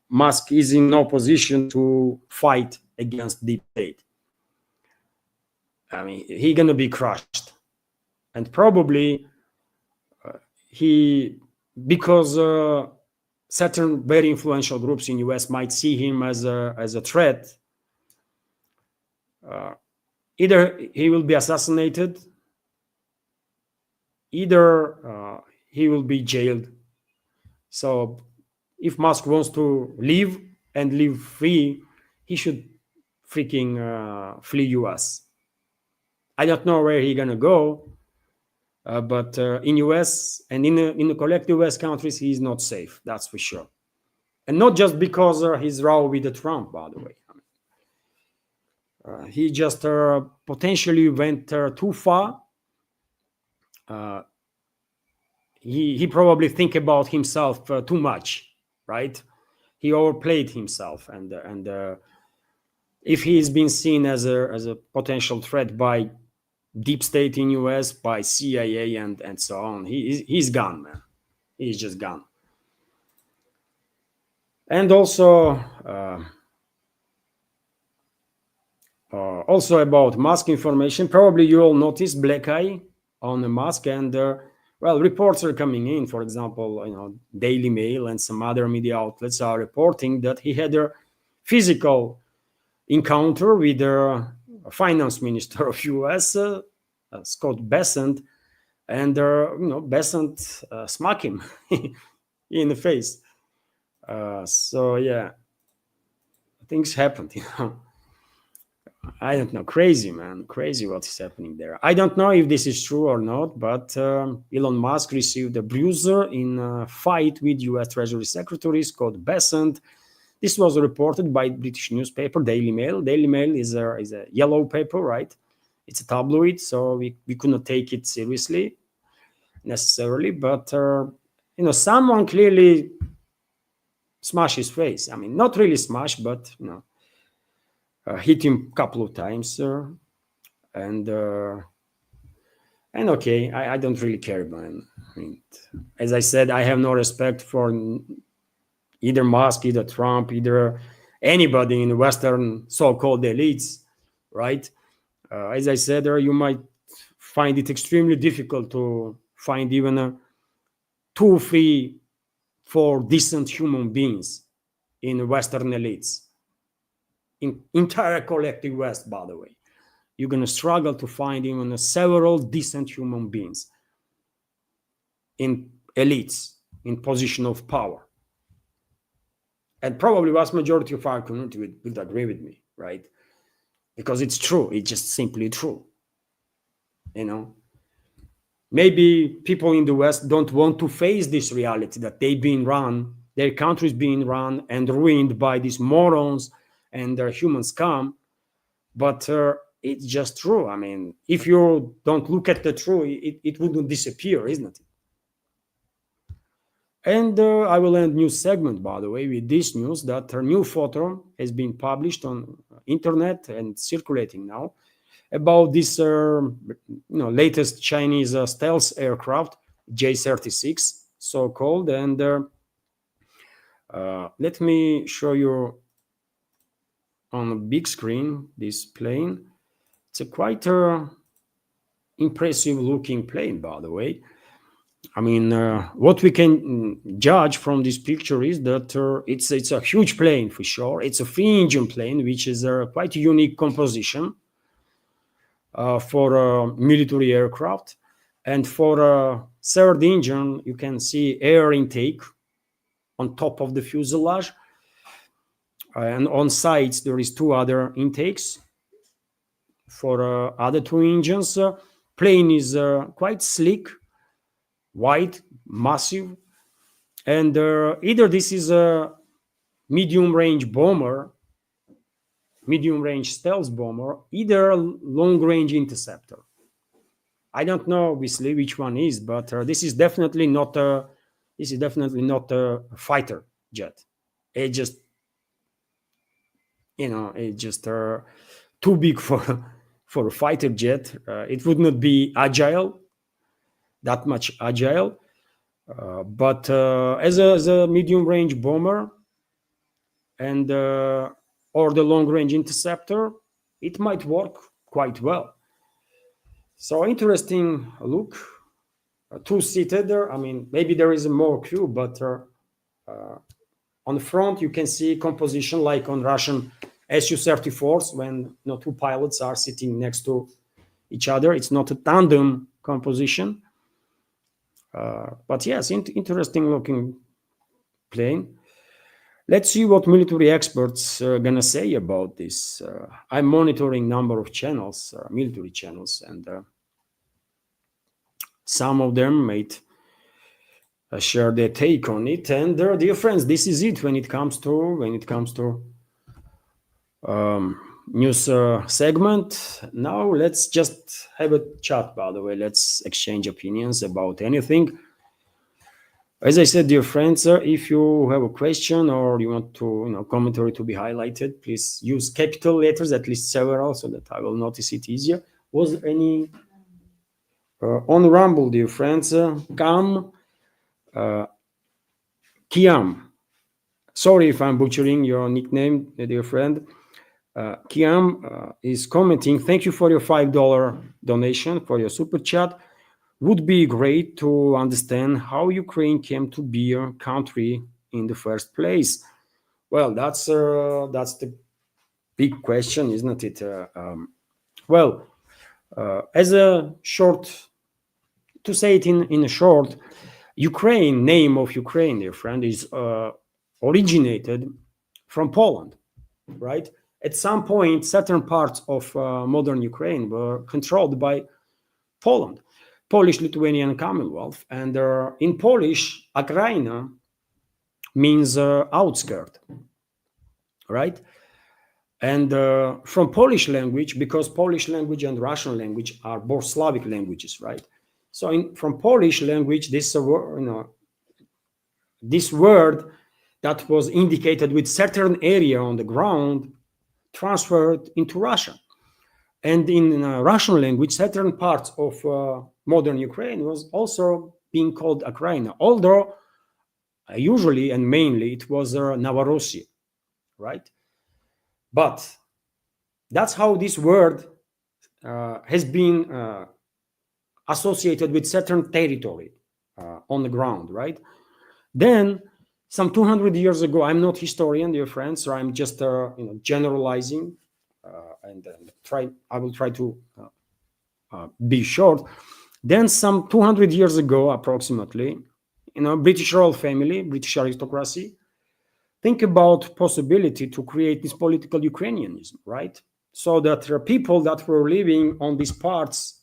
Musk is in no position to fight against deep state. I mean, he's gonna be crushed, and probably because certain very influential groups in US might see him as a threat. Either he will be assassinated, either he will be jailed. So if Musk wants to leave and live free, he should freaking flee US. I don't know where he's gonna go, but in US and in the collective West countries, he's not safe. That's for sure. And not just because he's row with the Trump, by the way. He just potentially went too far. He probably think about himself too much, right? He overplayed himself, and if he's been seen as a potential threat by deep state in US, by CIA and so on, he's gone, man. He's just gone. And also about Musk information, probably you all noticed black eye on the Musk, and reports are coming in. For example, Daily Mail and some other media outlets are reporting that he had a physical encounter with the finance minister of US, Scott Bessent, and Bessent smacked him in the face. So yeah, things happened. I don't know. Crazy, man. Crazy what is happening there. I don't know if this is true or not, but Elon Musk received a bruiser in a fight with US Treasury Secretary Scott Bessent. This was reported by British newspaper Daily Mail. Daily Mail is a yellow paper, right? It's a tabloid, so we could not take it seriously necessarily. But someone clearly smashed his face. I mean, not really smash, but hit him a couple of times, and okay, I don't really care, man. I mean, as I said, I have no respect for either Musk, either Trump, either anybody in the Western so-called elites. right? As I said, you might find it extremely difficult to find even 2, 3, 4 decent human beings in Western elites, in entire collective West, by the way. You're going to struggle to find even several decent human beings in elites, in position of power. And probably vast majority of our community would agree with me, right? Because it's true. It's just simply true. You know, maybe people in the West don't want to face this reality that they've been run, their country's being run and ruined by these morons and their human scum. But it's just true. I mean, if you don't look at the truth, it wouldn't disappear, isn't it? And I will end news segment, by the way, with this news that a new photo has been published on internet and circulating now about this latest Chinese stealth aircraft, J-36, so-called. And let me show you on a big screen this plane. It's a quite impressive looking plane, by the way. I mean, what we can judge from this picture is that it's a huge plane for sure. It's a three-engine plane, which is a quite unique composition for military aircraft. And for a third engine, you can see air intake on top of the fuselage. And on sides, there is 2 other intakes. For other 2 engines, plane is quite sleek, wide, massive, and either this is a medium-range bomber, medium-range stealth bomber, either a long-range interceptor. I don't know, obviously, which one is, but this is definitely not a fighter jet. It just, it's just too big for a fighter jet. It would not be agile. That much agile, but as a medium-range bomber and or the long-range interceptor, it might work quite well. So interesting look, 2-seated. I mean, maybe there is more crew, but on the front you can see composition like on Russian Su-34s when 2 pilots are sitting next to each other. It's not a tandem composition. But yes, interesting looking plane. Let's see what military experts are gonna say about this. I'm monitoring number of channels, military channels, and some of them might share their take on it. And dear friends, this is it when it comes to news segment. Now let's just have a chat, by the way. Let's exchange opinions about anything. As I said, dear friends, if you have a question or you want to commentary to be highlighted, please use capital letters, at least several, so that I will notice it easier. Was there any on Rumble, dear friends? Kiam, sorry if I'm butchering your nickname, dear friend. Kiam is commenting, thank you for your $5 donation, for your super chat. Would be great to understand how Ukraine came to be a country in the first place. Well, that's the big question, isn't it? As a short, to say it in a short, Ukraine, name of Ukraine, dear friend, is originated from Poland, right? At some point, certain parts of modern Ukraine were controlled by Poland, Polish-Lithuanian Commonwealth. And in Polish, Akraina means outskirt, right? And from Polish language, because Polish language and Russian language are both Slavic languages, right? So from Polish language, this word that was indicated with certain area on the ground transferred into Russian. And in Russian language, certain parts of modern Ukraine was also being called Akraina, although usually and mainly it was Novorossiya, right? But That's how this word has been associated with certain territory on the ground, right? Then, some 200 years ago, I'm not historian, dear friends, so I'm just generalizing, and I will try to be short. Then, some 200 years ago, approximately, British royal family, British aristocracy, think about possibility to create this political Ukrainianism, right? So that there are people that were living on these parts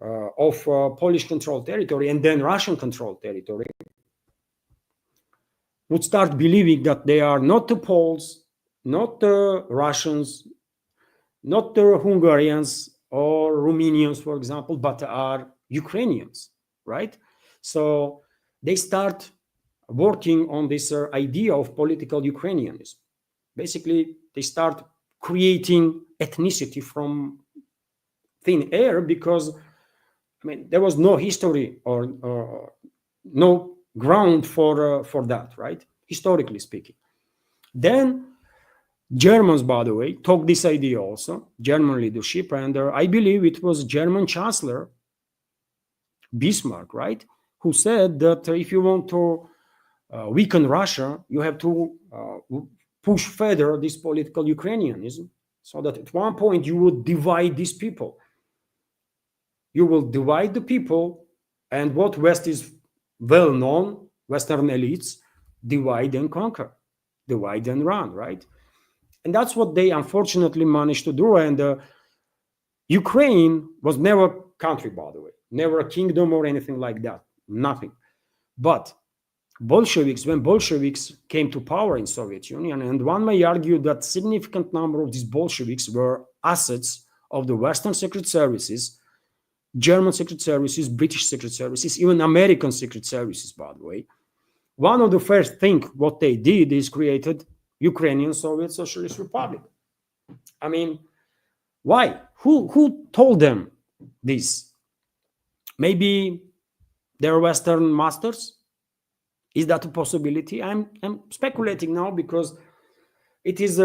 of Polish-controlled territory and then Russian-controlled territory would start believing that they are not the Poles, not the Russians, not the Hungarians or Romanians, for example, but are Ukrainians, right? So they start working on this idea of political Ukrainianism. Basically, they start creating ethnicity from thin air because, there was no history or no ground for that, right? Historically speaking. Then Germans, by the way, took this idea also, German leadership, and I believe it was German Chancellor Bismarck, right, who said that if you want to weaken Russia, you have to push further this political Ukrainianism, so that at one point you would divide these people. You will divide the people, and what West is well known, Western elites, divide and conquer, divide and run, right? And that's what they unfortunately managed to do. And Ukraine was never a country, by the way, never a kingdom or anything like that, nothing. But Bolsheviks, when Bolsheviks came to power in Soviet Union, and one may argue that significant number of these Bolsheviks were assets of the Western secret services, German secret services, British secret services, even American secret services, by the way. One of the first things what they did is created Ukrainian Soviet Socialist Republic. Why? Who told them this? Maybe they're Western masters? Is that a possibility? I'm speculating now because it is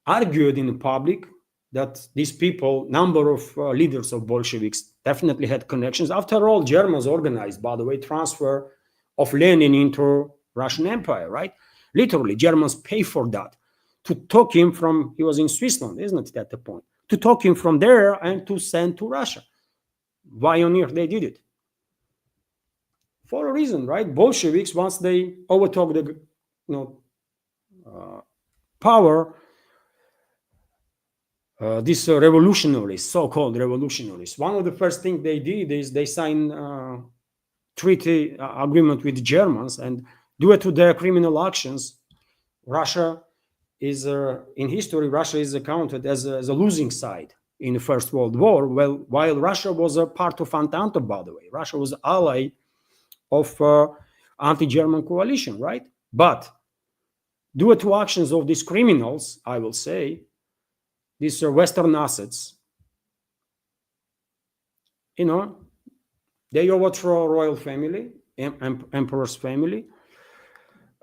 argued in the public that these people, number of leaders of Bolsheviks, definitely had connections. After all, Germans organized, by the way, transfer of Lenin into Russian Empire, right? Literally, Germans pay for that. To talk him from, he was in Switzerland, isn't it, at the point? To talk him from there and to send to Russia. Why on earth they did it? For a reason, right? Bolsheviks, once they overtook the power, these revolutionaries, so-called revolutionaries, one of the first things they did is they signed treaty agreement with the Germans, and due to their criminal actions, Russia is, in history, Russia is accounted as a losing side in the First World War. Well, while Russia was a part of Entente, by the way, Russia was an ally of anti-German coalition, right? But due to actions of these criminals, I will say, these Western assets, they overthrow royal family, emperor's family,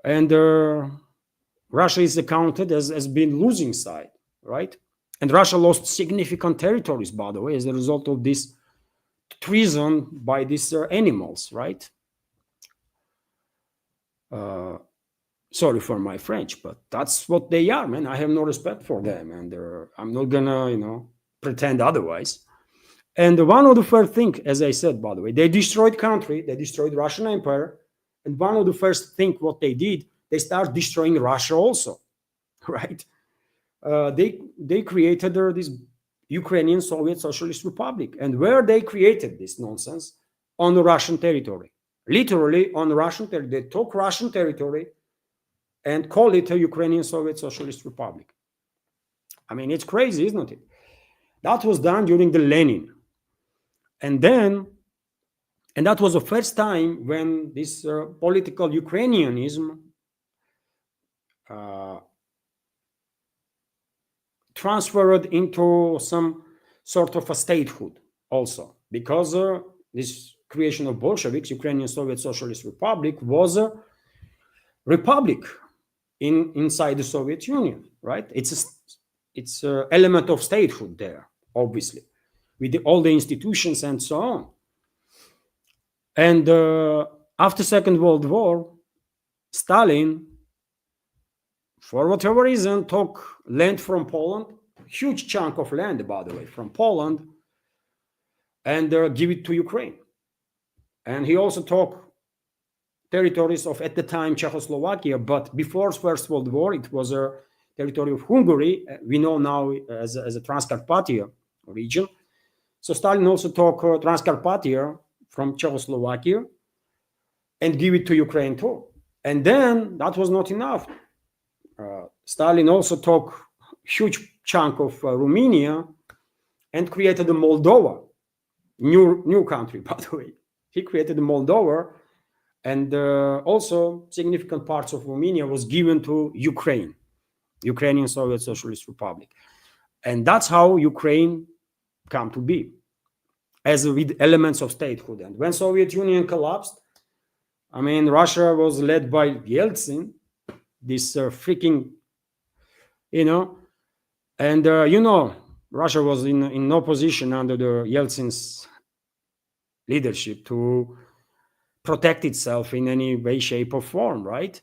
and Russia is accounted as being losing side, right? And Russia lost significant territories, by the way, as a result of this treason by these animals, right? Sorry for my French, but that's what they are, man. I have no respect for them, and I'm not gonna, pretend otherwise. And one of the first things, as I said, by the way, they destroyed country, they destroyed Russian Empire, and one of the first things what they did, they start destroying Russia also, right? They created this Ukrainian Soviet Socialist Republic, and where they created this nonsense, on the Russian territory, literally on Russian territory. They took Russian territory and call it a Ukrainian Soviet Socialist Republic. It's crazy, isn't it? That was done during the Lenin. And that was the first time when this political Ukrainianism transferred into some sort of a statehood also, because this creation of Bolsheviks, Ukrainian Soviet Socialist Republic, was a republic inside the Soviet Union. right? It's an element of statehood there, obviously, with all the institutions and so on. And after Second World War, Stalin, for whatever reason, took land from Poland, huge chunk of land, by the way, from Poland, and give it to Ukraine. And he also took territories of, at the time, Czechoslovakia, but before First World War, it was a territory of Hungary. We know now as a Transcarpathia region. So Stalin also took Transcarpathia from Czechoslovakia and give it to Ukraine too. And then that was not enough. Stalin also took huge chunk of Romania and created a Moldova, new country, by the way. He created Moldova, and also significant parts of Romania was given to Ukraine, Ukrainian Soviet Socialist Republic. And that's how Ukraine come to be, as with elements of statehood. And when Soviet Union collapsed, I mean, Russia was led by Yeltsin, this freaking, and Russia was in no position under the Yeltsin's leadership to protect itself in any way, shape, or form, right?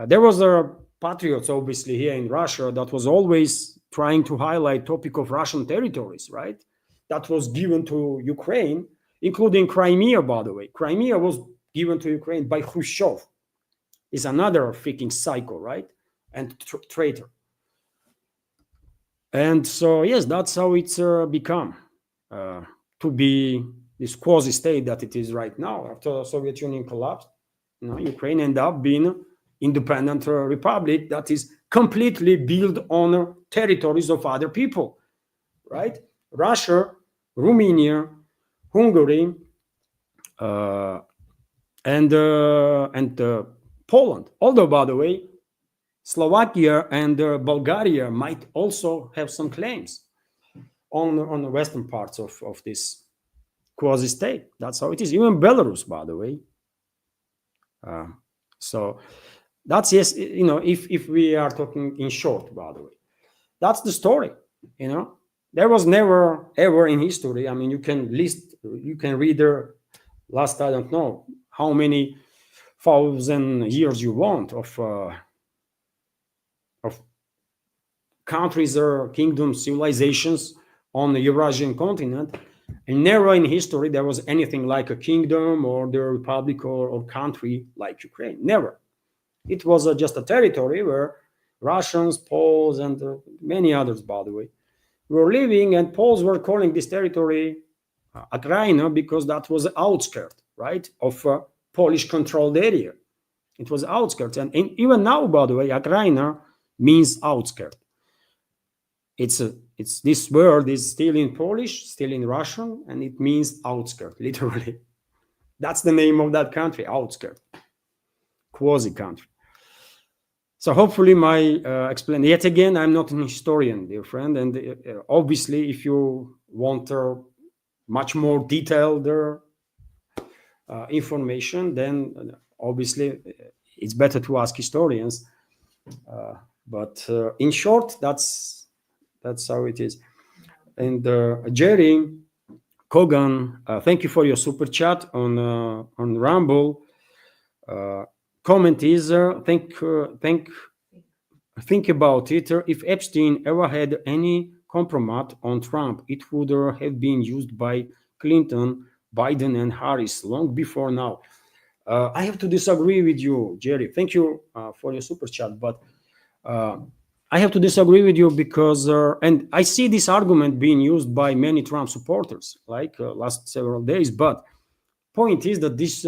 There was a patriots, obviously, here in Russia that was always trying to highlight topic of Russian territories, right? That was given to Ukraine, including Crimea, by the way. Crimea was given to Ukraine by Khrushchev. Is another freaking psycho, right? And traitor. And so, yes, that's how it's become to be this quasi-state that it is right now. After the Soviet Union collapsed, Ukraine ended up being independent republic that is completely built on territories of other people, right? Russia, Romania, Hungary, and Poland. Although, by the way, Slovakia and Bulgaria might also have some claims on the western parts of this quasi-state. That's how it is. Even Belarus, by the way. So that's, yes, if we are talking in short, by the way, that's the story. There was never ever in history. I mean, you can read the last, I don't know how many thousand years you want of countries or kingdoms, civilizations on the Eurasian continent, and never in history there was anything like a kingdom or the republic or country like Ukraine. Never. It was just a territory where Russians, Poles, and many others, by the way, were living, and Poles were calling this territory Ukraina because that was the outskirt, right, of a Polish-controlled area. It was outskirts, and even now, by the way, Ukraina means outskirt. It's this word is still in Polish, still in Russian, and it means outskirt, literally. That's the name of that country, outskirt, quasi-country. So hopefully my explain. Yet again, I'm not an historian, dear friend, and obviously, if you want much more detailed information, then obviously it's better to ask historians. But in short, that's how it is. And Jerry Kogan, thank you for your super chat on Rumble. Comment is think about it. If Epstein ever had any compromise on Trump, it would have been used by Clinton, Biden, and Harris long before now. I have to disagree with you, Jerry. Thank you for your super chat, but I have to disagree with you because, and I see this argument being used by many Trump supporters, like last several days. But point is that this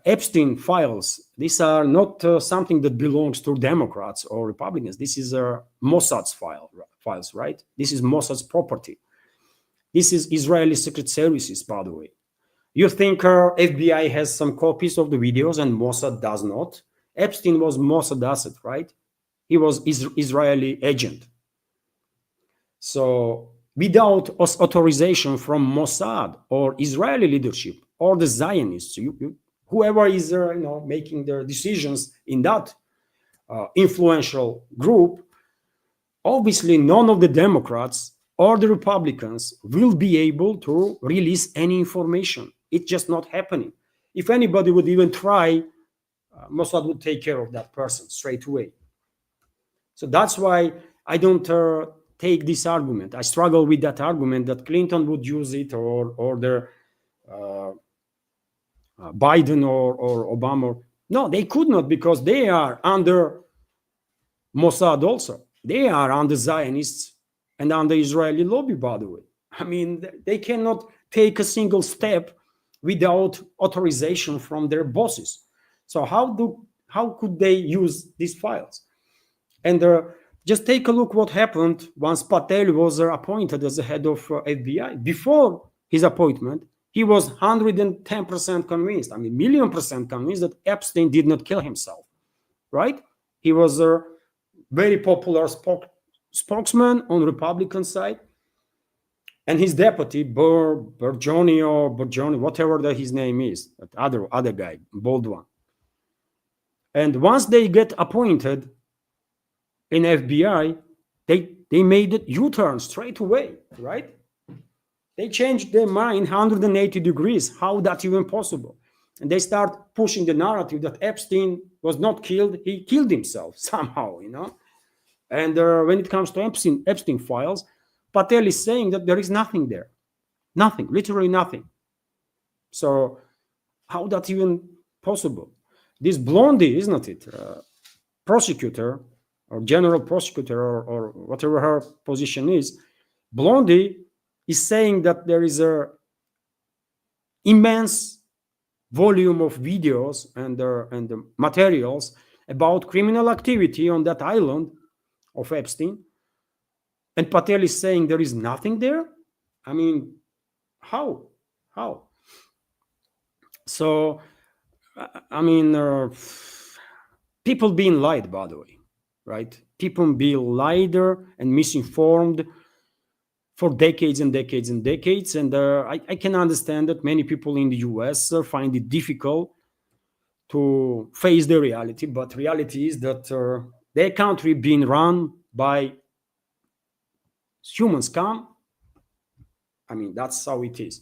Epstein files, these are not something that belongs to Democrats or Republicans. This is Mossad's files, right? This is Mossad's property. This is Israeli Secret Services, by the way. You think FBI has some copies of the videos and Mossad does not? Epstein was Mossad asset, right? He was Israeli agent. So without authorization from Mossad or Israeli leadership or the Zionists, whoever is making their decisions in that influential group, obviously none of the Democrats or the Republicans will be able to release any information. It's just not happening. If anybody would even try, Mossad would take care of that person straight away. So that's why I don't take this argument. I struggle with that argument that Clinton would use it, or the Biden or Obama. No, they could not, because they are under Mossad also. They are under Zionists and under Israeli lobby, by the way. I mean, they cannot take a single step without authorization from their bosses. So how could they use these files? And just take a look what happened once Patel was appointed as the head of FBI. Before his appointment, he was 110% convinced, I mean, million% convinced that Epstein did not kill himself, right? He was a very popular spokesman on Republican side. And his deputy, Burgioni, whatever that his name is, that other guy, bold one. And once they get appointed in FBI, they made a U-turn straight away, right? They changed their mind 180 degrees. How that even possible? And they start pushing the narrative that Epstein was not killed, he killed himself somehow, you know? And when it comes to Epstein files, Patel is saying that there is nothing there. Nothing, literally nothing. So how that even possible? This Blondie, isn't it? Prosecutor or general prosecutor or whatever her position is, Blondie is saying that there is a immense volume of videos and materials about criminal activity on that island of Epstein. And Patel is saying there is nothing there. I mean, how? So, I mean, people being lied, by the way, right? People being lied and misinformed for decades and decades and decades. And I can understand that many people in the US find it difficult to face the reality. But reality is that their country being run by human scam. I mean, that's how it is,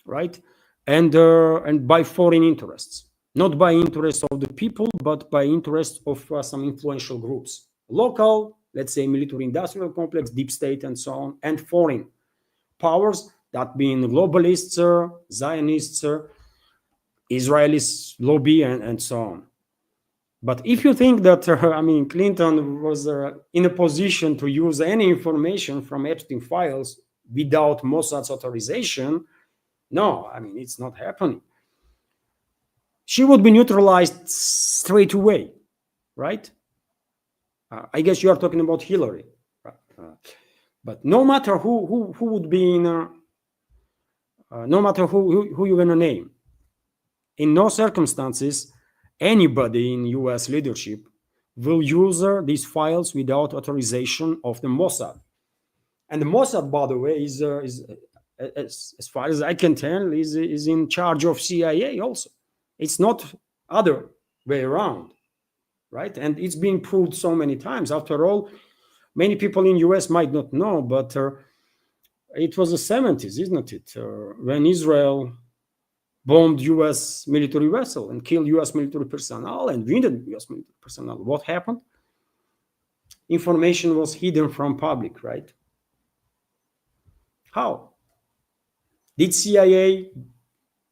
right? And by foreign interests, not by interests of the people, but by interests of some influential groups, local, let's say, military-industrial complex, deep state, and so on, and foreign powers, that being globalists, Zionists, Israelis lobby, and so on. But if you think that, I mean, Clinton was in a position to use any information from Epstein files without Mossad's authorization, no, I mean, it's not happening. She would be neutralized straight away, right? I guess you are talking about Hillary. But no matter who would be in, no matter who you're going to name, in no circumstances, anybody in US leadership will use these files without authorization of the Mossad. And the Mossad, by the way, is as far as I can tell, is in charge of CIA also. It's not other way around, right? And it's been proved so many times. After all, many people in US might not know, but it was the 70s, isn't it? When Israel bombed US military vessel and killed US military personnel and wounded US military personnel. What happened? Information was hidden from public, right? How? Did CIA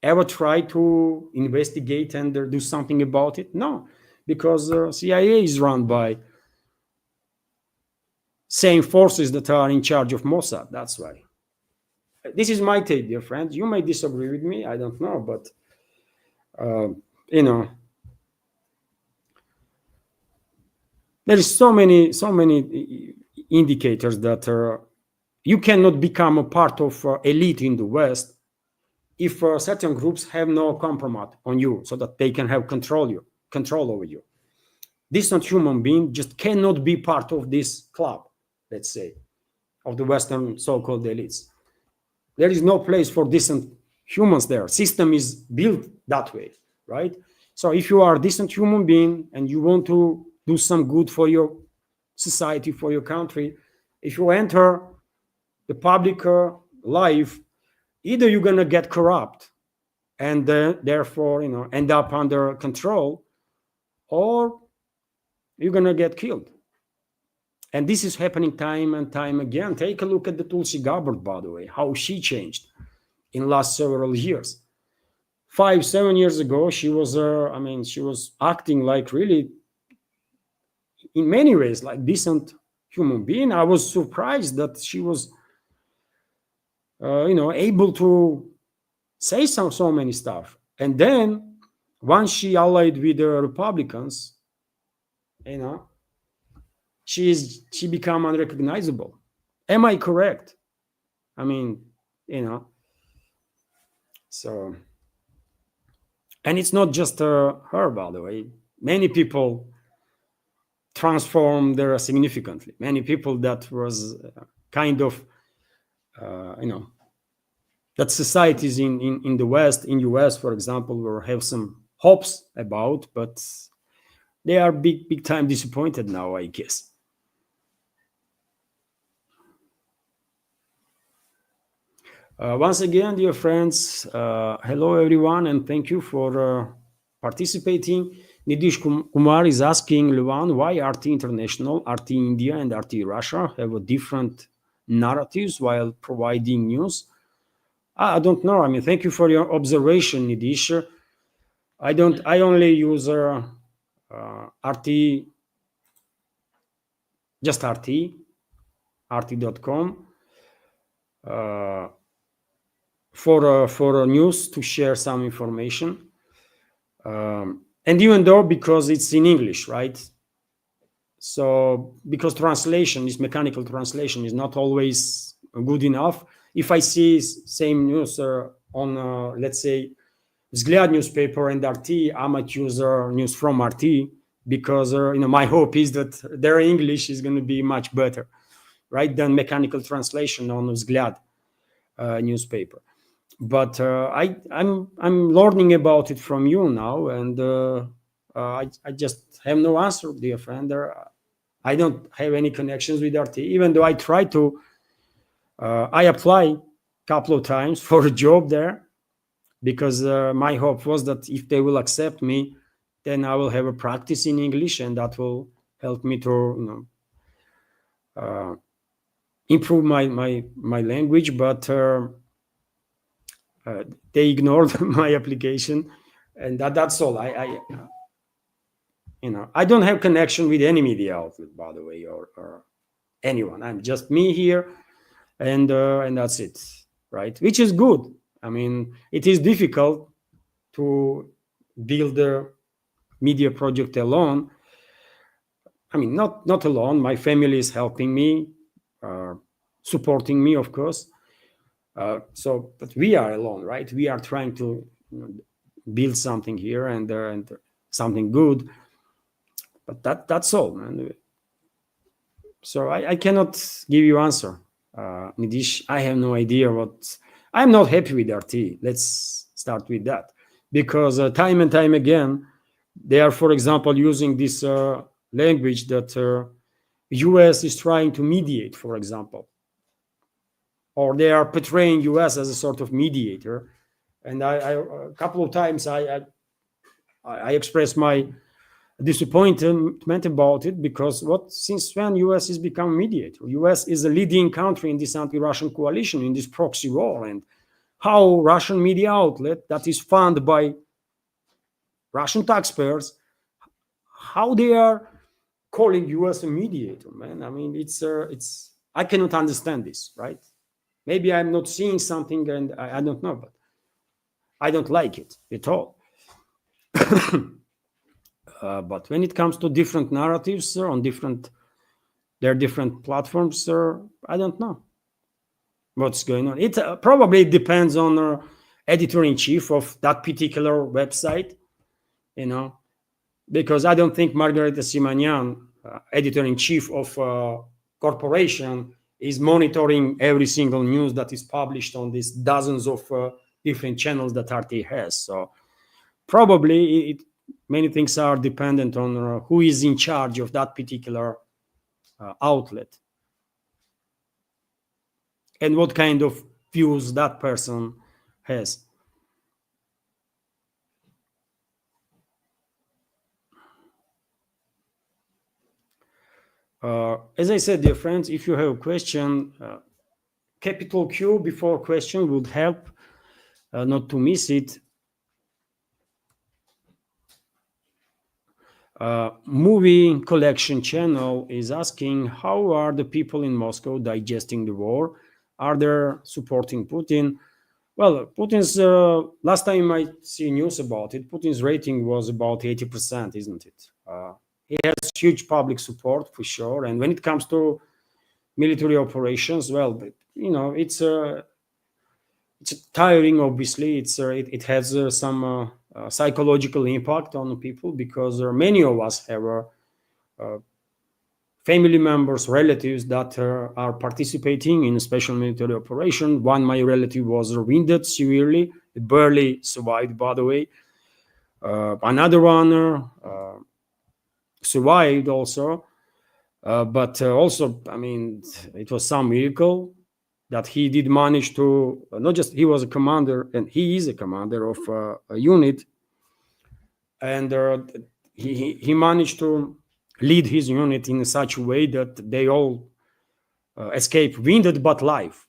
ever try to investigate and do something about it? No, because CIA is run by same forces that are in charge of Mossad. That's why. This is my take, dear friends. You may disagree with me. I don't know, but you know, there is so many indicators that you cannot become a part of elite in the West if certain groups have no compromise on you, so that they can have control over you. Decent human being just cannot be part of this club, let's say, of the Western so-called elites. There is no place for decent humans there. System is built that way, right? So if you are a decent human being and you want to do some good for your society, for your country, if you enter the public life, either you're going to get corrupt and therefore end up under control, or you're going to get killed. And this is happening time and time again. Take a look at the Tulsi Gabbard, by the way, how she changed in last several years. 5-7 years ago, she was she was acting like really, in many ways, like decent human being. I was surprised that she was able to say so many stuff. And then once she allied with the Republicans, she became unrecognizable. Am I correct? So, and it's not just her, by the way. Many people transformed her significantly. Many people that was kind of that societies in the West, in US, for example, will have some hopes about, but they are big time disappointed now, I guess. Once again, dear friends, hello everyone, and thank you for participating. Nidish Kumar is asking Luan, why RT International, RT India, and RT Russia have a different narratives while providing news? I don't know. Thank you for your observation, Nidish. I only use RT, just rt.com for news, to share some information. And even though, because it's in English, right? So because translation, this mechanical translation, is not always good enough. If I see same news on, let's say, Vzglyad newspaper and RT, I might use news from RT, because my hope is that their English is going to be much better, right, than mechanical translation on Vzglyad newspaper. But I'm learning about it from you now, and I just have no answer, dear friend. I don't have any connections with RT, even though I try to. I apply a couple of times for a job there, because my hope was that if they will accept me, then I will have a practice in English, and that will help me to improve my language. But they ignored my application, and that's all. I don't have connection with any media outlet, by the way, or anyone. I'm just me here, and that's it, right? Which is good. It is difficult to build a media project alone. Not alone. My family is helping me, supporting me, of course. But we are alone, right? We are trying to build something here and something good. But that's all, man. So I cannot give you answer, Nidish. I have no idea what. I'm not happy with RT. Let's start with that, because time and time again, they are, for example, using this language that US is trying to mediate, for example, or they are portraying US as a sort of mediator. And I a couple of times I expressed my disappointment about it, because since when US is become mediator? US is a leading country in this anti-Russian coalition, in this proxy war, and how Russian media outlet that is funded by Russian taxpayers, how they are calling US a mediator, man. It's I cannot understand this, right? Maybe I'm not seeing something, and I don't know, but I don't like it at all. But when it comes to different narratives on their different platforms, I don't know what's going on. It probably depends on editor-in-chief of that particular website, because I don't think Margarita Simonyan, editor-in-chief of corporation, is monitoring every single news that is published on these dozens of different channels that RT has. So probably many things are dependent on who is in charge of that particular outlet and what kind of views that person has. As I said, dear friends, if you have a question, capital Q before question would help not to miss it. Movie Collection channel is asking, how are the people in Moscow digesting the war? Are they supporting Putin? Well, Putin's last time I see news about it, Putin's rating was about 80%, isn't it? He has huge public support for sure, and when it comes to military operations, well, it's tiring. Obviously, it has some psychological impact on people because many of us have family members, relatives that are participating in a special military operation. One, my relative was wounded severely, barely survived, by the way. Another one survived also, but also, I mean, it was some miracle that he did manage to, not just he was a commander, and he is a commander of a unit, and he managed to lead his unit in such a way that they all escaped wounded but alive,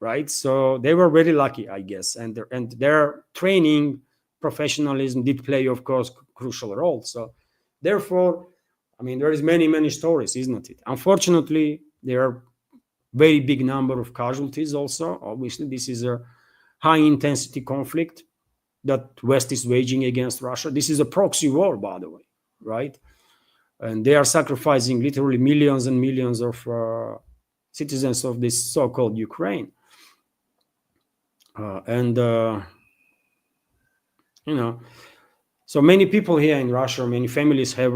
right? So they were very lucky, I guess, and their training, professionalism did play, of course, crucial role. So therefore, I mean, there is many stories, isn't it? Unfortunately, there are very big number of casualties also. Obviously, this is a high intensity conflict that West is waging against Russia. This is a proxy war, by the way, right? And they are sacrificing literally millions and millions of citizens of this so-called Ukraine. So many people here in Russia, many families have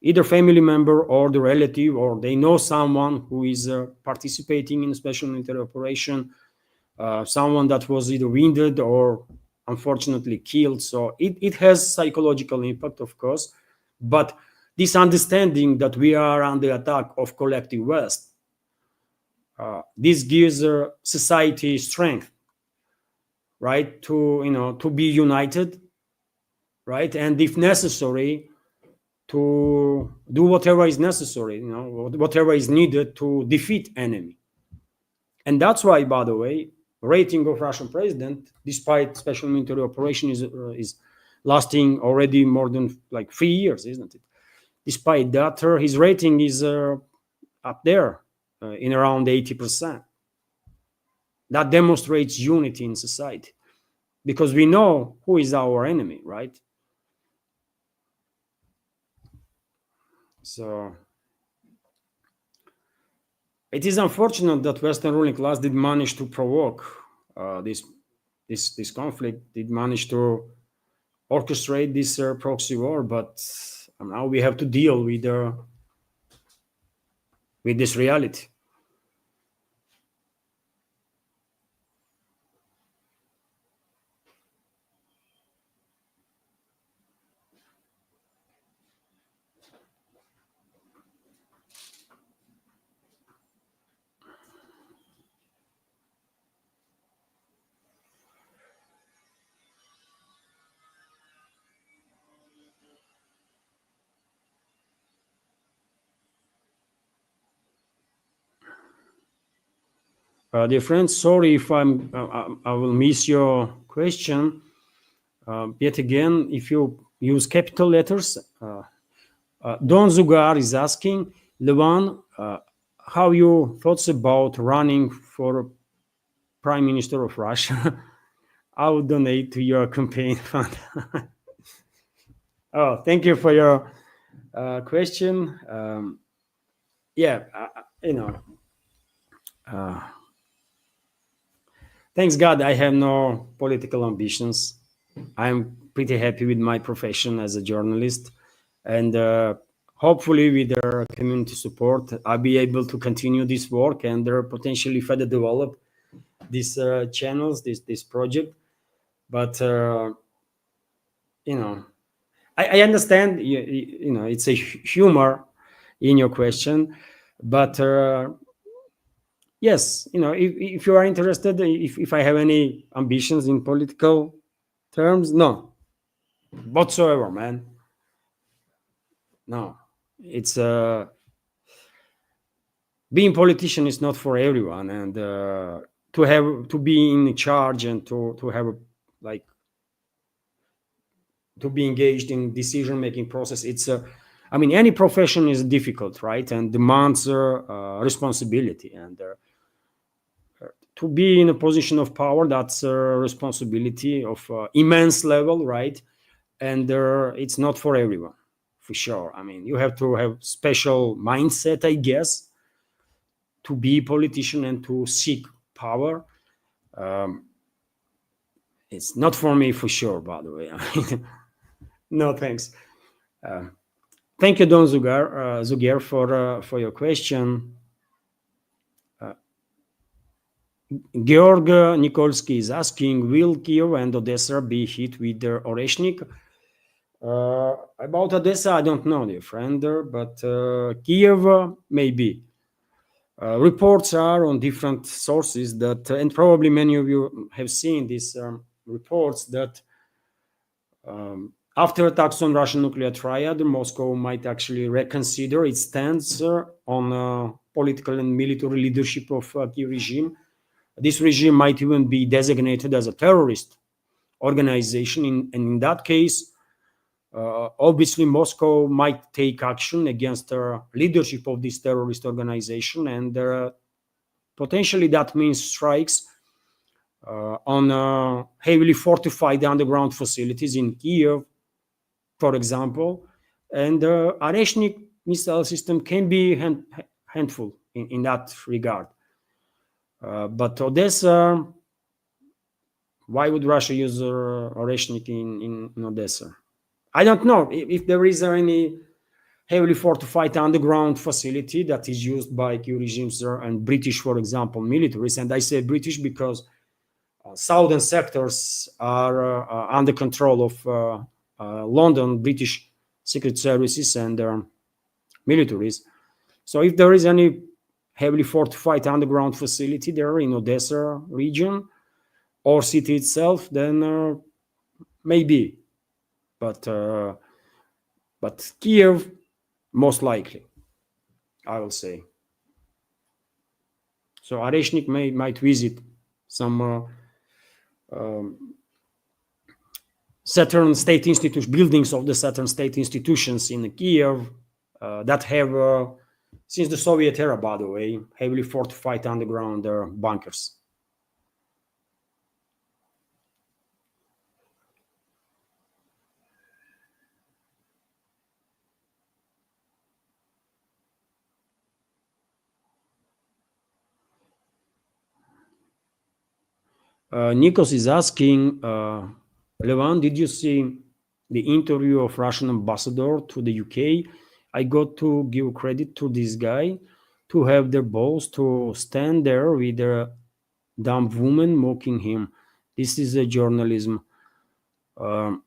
either family member or the relative, or they know someone who is participating in a special military operation, someone that was either wounded or unfortunately killed. So it has psychological impact, of course, but this understanding that we are under attack of collective West, this gives society strength, right? To be united, right? And if necessary, to do whatever is necessary, whatever is needed to defeat enemy. And that's why, by the way, rating of Russian president, despite special military operation, is lasting already more than like 3 years, isn't it? Despite that, his rating is up there in around 80%. That demonstrates unity in society because we know who is our enemy, right? So it is unfortunate that Western ruling class did manage to provoke this conflict, did manage to orchestrate this proxy war, but now we have to deal with this reality. Dear friends, sorry if I will miss your question. Yet again, if you use capital letters, Don Zugar is asking, Levan, how you thoughts about running for Prime Minister of Russia? I will donate to your campaign fund. Oh, thank you for your question. Thanks God, I have no political ambitions. I'm pretty happy with my profession as a journalist, and hopefully with their community support, I'll be able to continue this work and potentially further develop these channels, this project. But I understand, you know, it's a humor in your question, but yes, you know, if you are interested, if I have any ambitions in political terms, no, whatsoever, man. No, it's being politician is not for everyone, and to be in charge and to have like to be engaged in decision making process, it's I mean, any profession is difficult, right, and demands responsibility, and to be in a position of power, that's a responsibility of immense level, right, and it's not for everyone, for sure. I mean, you have to have special mindset, I guess, to be a politician and to seek power. um, it's not for me, for sure, by the way. No thanks. Thank you, Don Zuger, for your question. Georg Nikolsky is asking, will Kiev and Odessa be hit with the Oreshnik? About Odessa, I don't know, dear friend, but Kiev, maybe. Reports are on different sources that, and probably many of you have seen these reports, that after attacks on Russian nuclear triad, Moscow might actually reconsider its stance on political and military leadership of Kiev regime. This regime might even be designated as a terrorist organization, and in that case, obviously Moscow might take action against the leadership of this terrorist organization, and potentially that means strikes on heavily fortified underground facilities in Kiev, for example. And the Areshnik missile system can be handful in that regard. But Odessa, why would Russia use Oreshnik in Odessa? I don't know if there is any heavily fortified underground facility that is used by Q regimes and British, for example, militaries. And I say British because southern sectors are under control of London British secret services and militaries. So if there is any heavily fortified underground facility there in Odessa region or city itself, then maybe. But Kiev, most likely, I will say. So Areshnik might visit some Saturn state institutions, buildings of the Saturn state institutions in Kiev that have, since the Soviet era, by the way, heavily fortified underground bunkers. Nikos is asking, Levan, did you see the interview of Russian ambassador to the UK? I got to give credit to this guy to have the balls to stand there with a dumb woman mocking him. This is a journalism. Well,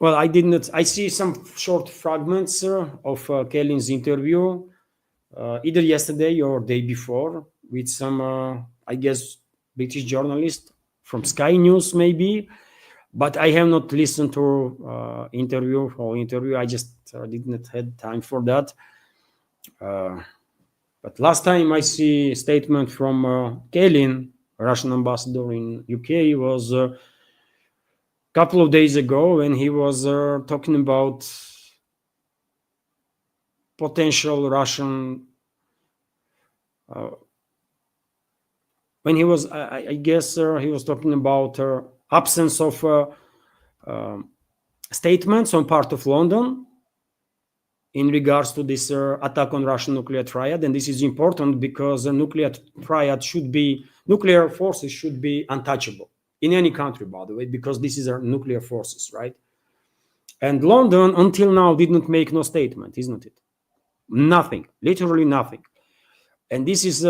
I did not. I see some short fragments of Kelly's interview, either yesterday or day before, with some, I guess, British journalist from Sky News, maybe. But I have not listened to interview. I just did not had time for that. But last time I see a statement from Kelly, Russian ambassador in UK, was a couple of days ago when he was talking about potential Russian. When he was, I guess, he was talking about absence of statements on part of London in regards to this attack on Russian nuclear triad. And this is important because a nuclear triad nuclear forces should be untouchable in any country, by the way, because this is our nuclear forces, right? And London, until now, did not make no statement, isn't it? Nothing, literally nothing. And this is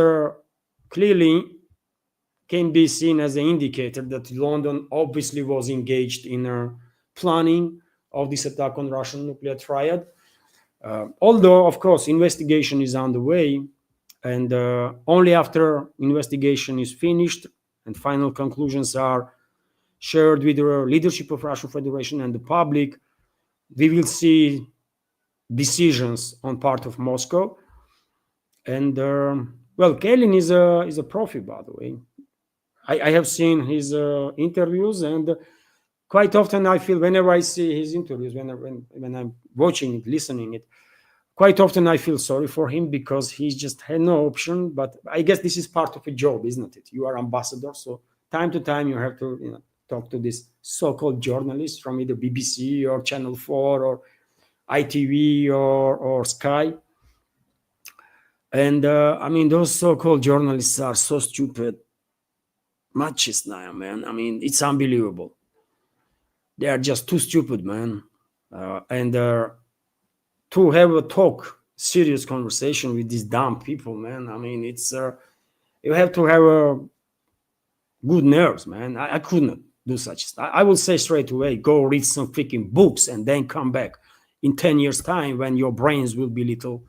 clearly can be seen as an indicator that London obviously was engaged in planning of this attack on Russian nuclear triad. Although, of course, investigation is underway, and only after investigation is finished and final conclusions are shared with the leadership of Russian Federation and the public, we will see decisions on part of Moscow. And well, Kalin is a profi, by the way. I have seen his interviews, and quite often I feel whenever I see his interviews, when I'm watching it, listening it, quite often I feel sorry for him because he just had no option. But I guess this is part of a job, isn't it? You are ambassador, so time to time you have to talk to this so-called journalists from either BBC or Channel 4 or ITV or Sky. And I mean, those so-called journalists are so stupid. Matches now, man. I mean, it's unbelievable. They are just too stupid, man. And to have a serious conversation with these dumb people, man. I mean, it's you have to have good nerves, man. I couldn't do such stuff. I will say straight away, go read some freaking books and then come back in 10 years' time when your brains will be little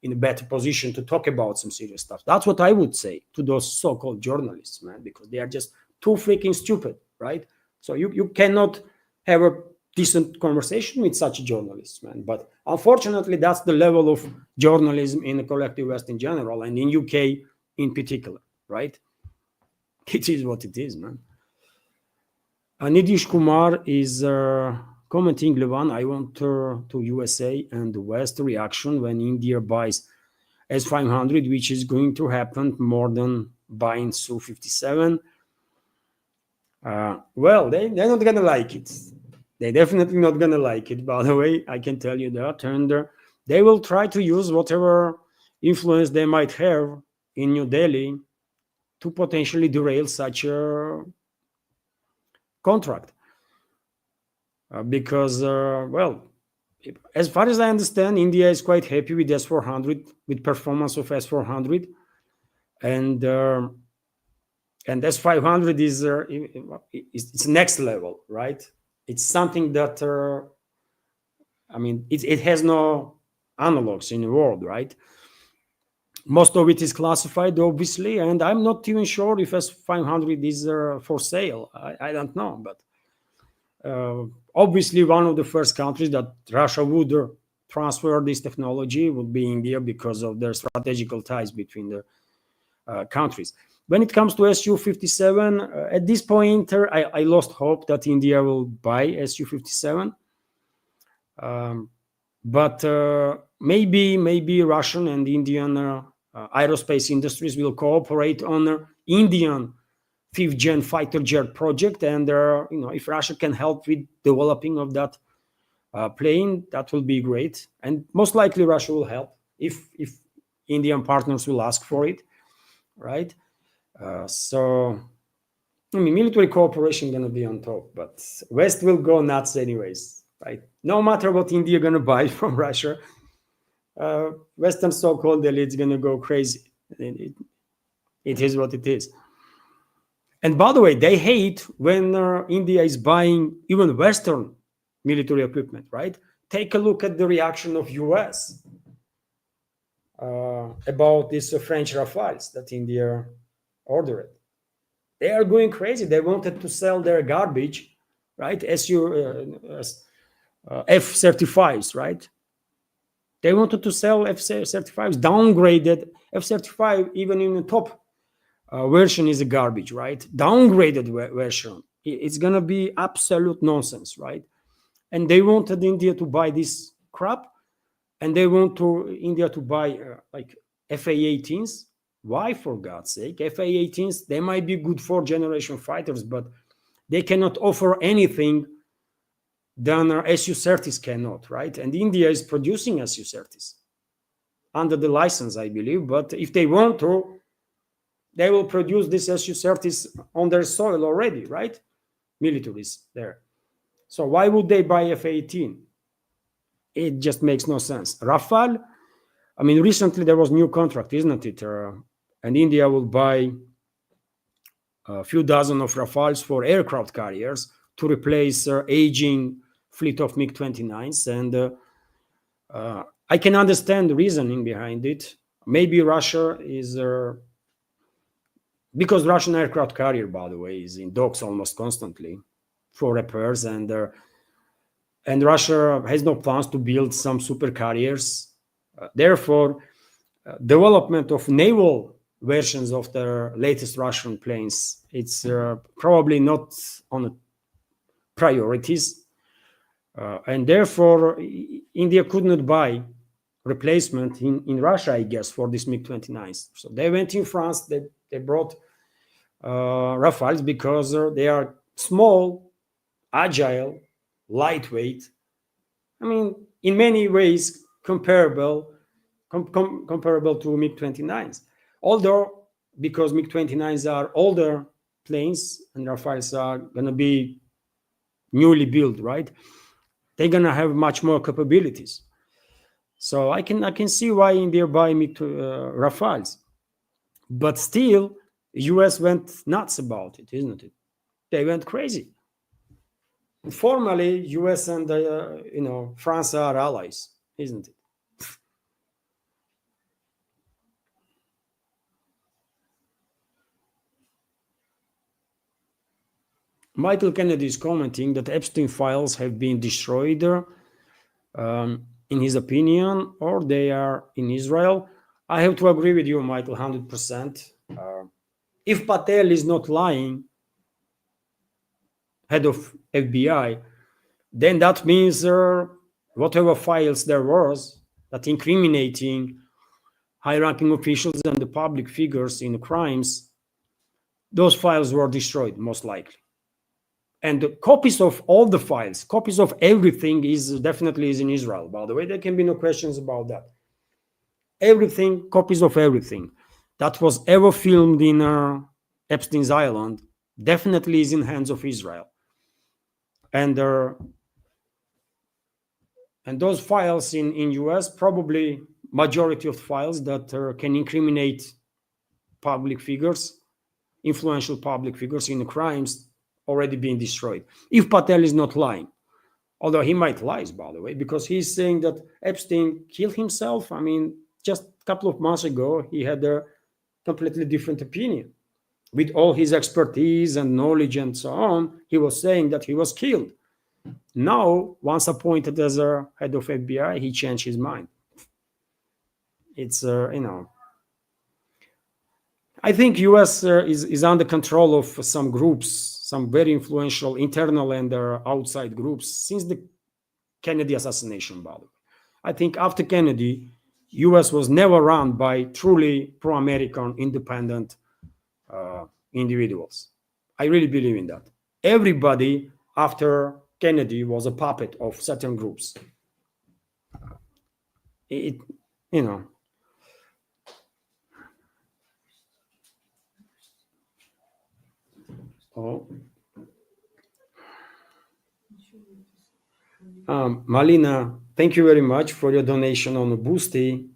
in a better position to talk about some serious stuff. That's what I would say to those so-called journalists, man, because they are just too freaking stupid, right? So you cannot have a decent conversation with such journalists, man. But unfortunately, that's the level of journalism in the collective West in general, and in UK in particular, right? It is what it is, man. Nidish Kumar is commenting, Levan, I want to USA and the West reaction when India buys S-500, which is going to happen more than buying Su-57. Well, they're not going to like it. They're definitely not going to like it, by the way. I can tell you that. And they will try to use whatever influence they might have in New Delhi to potentially derail such a contract. Because, well, as far as I understand, India is quite happy with S-400, with performance of S-400. And S-500 is it's next level, right? It's something that, I mean, it has no analogs in the world, right? Most of it is classified, obviously, and I'm not even sure if S-500 is for sale. I don't know, but obviously one of the first countries that Russia would transfer this technology would be India because of their strategical ties between the countries. When it comes to Su-57, at this point, I lost hope that India will buy Su-57. But maybe Russian and Indian aerospace industries will cooperate on Indian fifth-gen fighter jet project, and if Russia can help with developing of that plane, that will be great. And most likely Russia will help if Indian partners will ask for it, right? So, I mean, military cooperation going to be on top, but West will go nuts anyways, right? No matter what India going to buy from Russia, Western so-called elites going to go crazy. It is what it is. And by the way, they hate when India is buying even Western military equipment, right? Take a look at the reaction of US about these French Rafales that India ordered. They are going crazy. They wanted to sell their garbage, right? F-35s, right? They wanted to sell F-35s, downgraded F-35, even in the top version is a garbage, right? Downgraded version. It's going to be absolute nonsense, right? And they wanted India to buy this crap, and they want India to buy like FA-18s. Why, for God's sake? FA-18s, they might be good fourth-generation fighters, but they cannot offer anything than Su-30s cannot, right? And India is producing Su-30s under the license, I believe. But if they want to, they will produce these Su-30s on their soil already, right? Militaries there. So why would they buy F-18? It just makes no sense. Rafale, I mean, recently there was new contract, isn't it? And India will buy a few dozen of Rafales for aircraft carriers to replace aging fleet of MiG-29s, and I can understand the reasoning behind it. Maybe Russia is because Russian aircraft carrier, by the way, is in docks almost constantly for repairs, and Russia has no plans to build some super carriers. Therefore, development of naval versions of the latest Russian planes, it's probably not on the priorities, and therefore India could not buy replacement in Russia, I guess, for these MiG-29s. So they went in France, they brought Rafales because they are small, agile, lightweight. I mean, in many ways comparable to MiG-29s. Although, because MiG-29s are older planes and Rafales are going to be newly built, right? They're going to have much more capabilities. So I can see why India buy Rafales. But still, US went nuts about it, isn't it? They went crazy. Formally, US and France are allies, isn't it? Michael Kennedy is commenting that Epstein files have been destroyed, in his opinion, or they are in Israel. I have to agree with you, Michael, 100%. If Patel is not lying, head of FBI, then that means whatever files there was that incriminating high-ranking officials and the public figures in the crimes, those files were destroyed, most likely. And the copies of all the files, copies of everything is definitely in Israel. By the way, there can be no questions about that. Everything, copies of everything that was ever filmed in Epstein's Island definitely is in hands of Israel. And those files in US, probably majority of files that can incriminate public figures, influential public figures in the crimes, already being destroyed. If Patel is not lying, although he might lie, by the way, because he's saying that Epstein killed himself. I mean, just a couple of months ago, he had a completely different opinion. With all his expertise and knowledge and so on, he was saying that he was killed. Now, once appointed as a head of FBI, he changed his mind. It's, I think US is under control of some groups, some very influential internal and outside groups since the Kennedy assassination, by the way. I think after Kennedy, US was never run by truly pro-American, independent individuals. I really believe in that. Everybody after Kennedy was a puppet of certain groups. Oh. Malina, thank you very much for your donation on Boosty.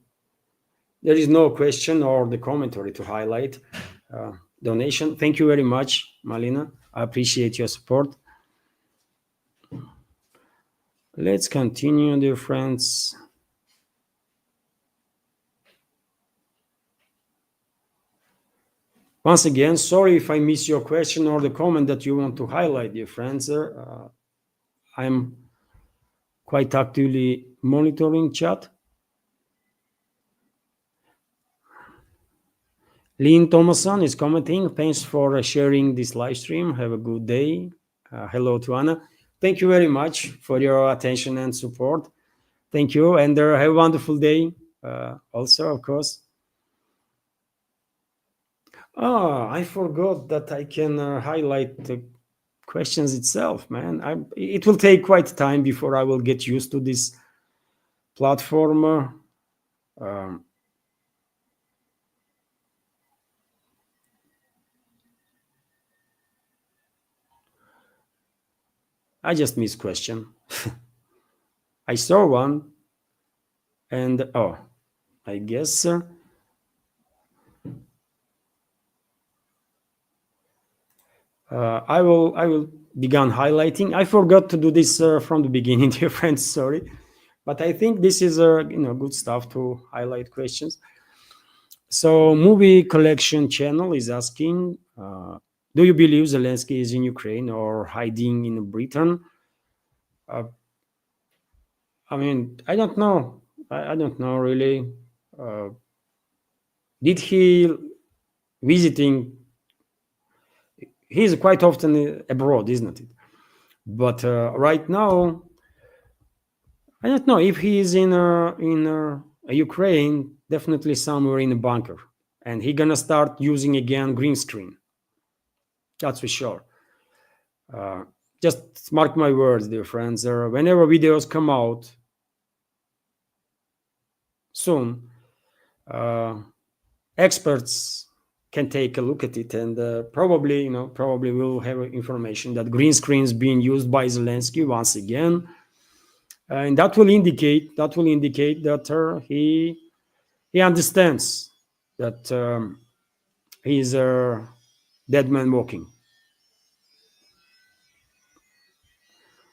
There is no question or the commentary to highlight. Donation. Thank you very much, Malina. I appreciate your support. Let's continue, dear friends. Once again, sorry if I miss your question or the comment that you want to highlight, dear friends. I'm quite actively monitoring chat. Lynn Thomason is commenting. Thanks for sharing this live stream. Have a good day. Hello to Anna. Thank you very much for your attention and support. Thank you, and have a wonderful day. Also, of course. Oh, I forgot that I can highlight the questions itself, man. It will take quite time before I will get used to this platform. I just missed question. I saw one, and I guess I will began highlighting. I forgot to do this from the beginning, dear friends. Sorry, but I think this is good stuff to highlight questions. So, movie collection channel is asking, do you believe Zelensky is in Ukraine or hiding in Britain? Uh, I mean, I don't know. I don't know really. Uh, did he visiting? He's quite often abroad, isn't it? But right now, I don't know if he is in Ukraine. Definitely somewhere in a bunker, and he gonna start using again green screen. That's for sure. Uh, just mark my words, dear friends. Whenever videos come out soon, experts can take a look at it, and probably will have information that green screen is being used by Zelensky once again, and that will indicate that he understands that he's a dead man walking.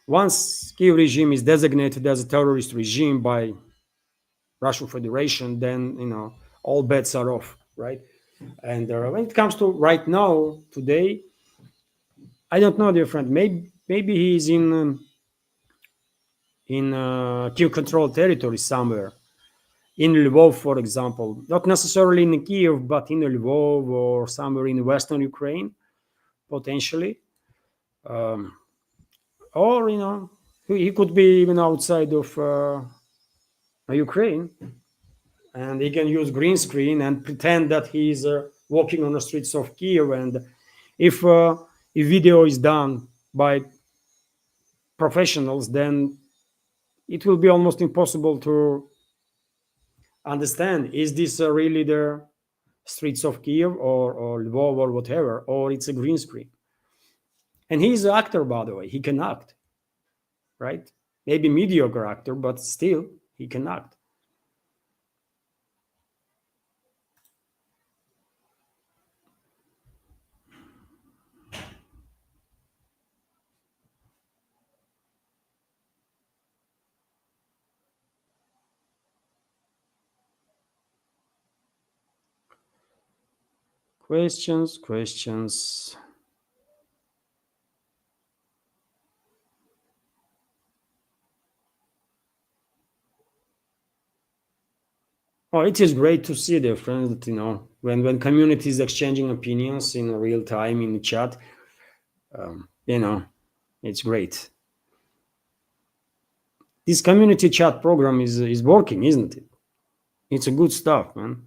Once Kiev regime is designated as a terrorist regime by Russian Federation, then all bets are off, right? And when it comes to right now, today, I don't know, dear friend. Maybe he's in Kiev controlled territory somewhere, in Lvov, for example. Not necessarily in Kiev, but in Lvov or somewhere in western Ukraine, potentially. Or he could be even outside of Ukraine, and he can use green screen and pretend that he's walking on the streets of Kiev. And if video is done by professionals, then it will be almost impossible to understand, is this really the streets of Kiev or Lvov or whatever, or it's a green screen. And he's an actor, by the way. He can act, right? Maybe mediocre actor, but still he can act. Questions. Oh, it is great to see, dear friends, that when communities exchanging opinions in real time in the chat, it's great. This community chat program is working, isn't it? It's a good stuff, man.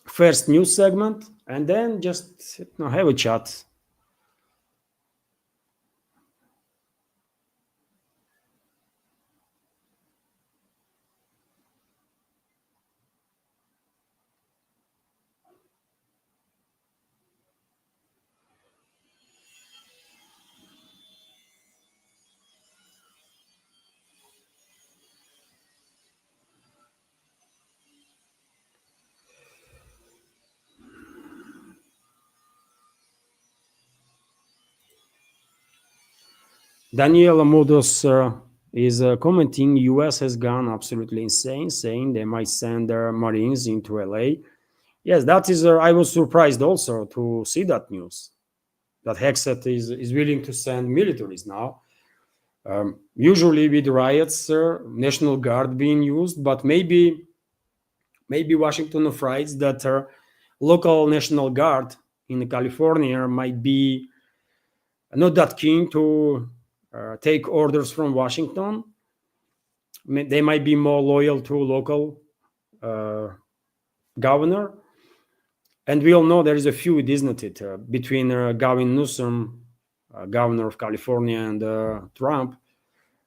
First news segment, and then just have a chat. Daniel Modos is commenting, US has gone absolutely insane, saying they might send their Marines into LA. Yes, that is, I was surprised also to see that news, that Hexet is willing to send militaries now. Usually with riots, National Guard being used, but maybe Washington afraid that local National Guard in California might be not that keen to take orders from Washington. They might be more loyal to local governor. And we all know there is a feud, isn't it, between Gavin Newsom, governor of California, and Trump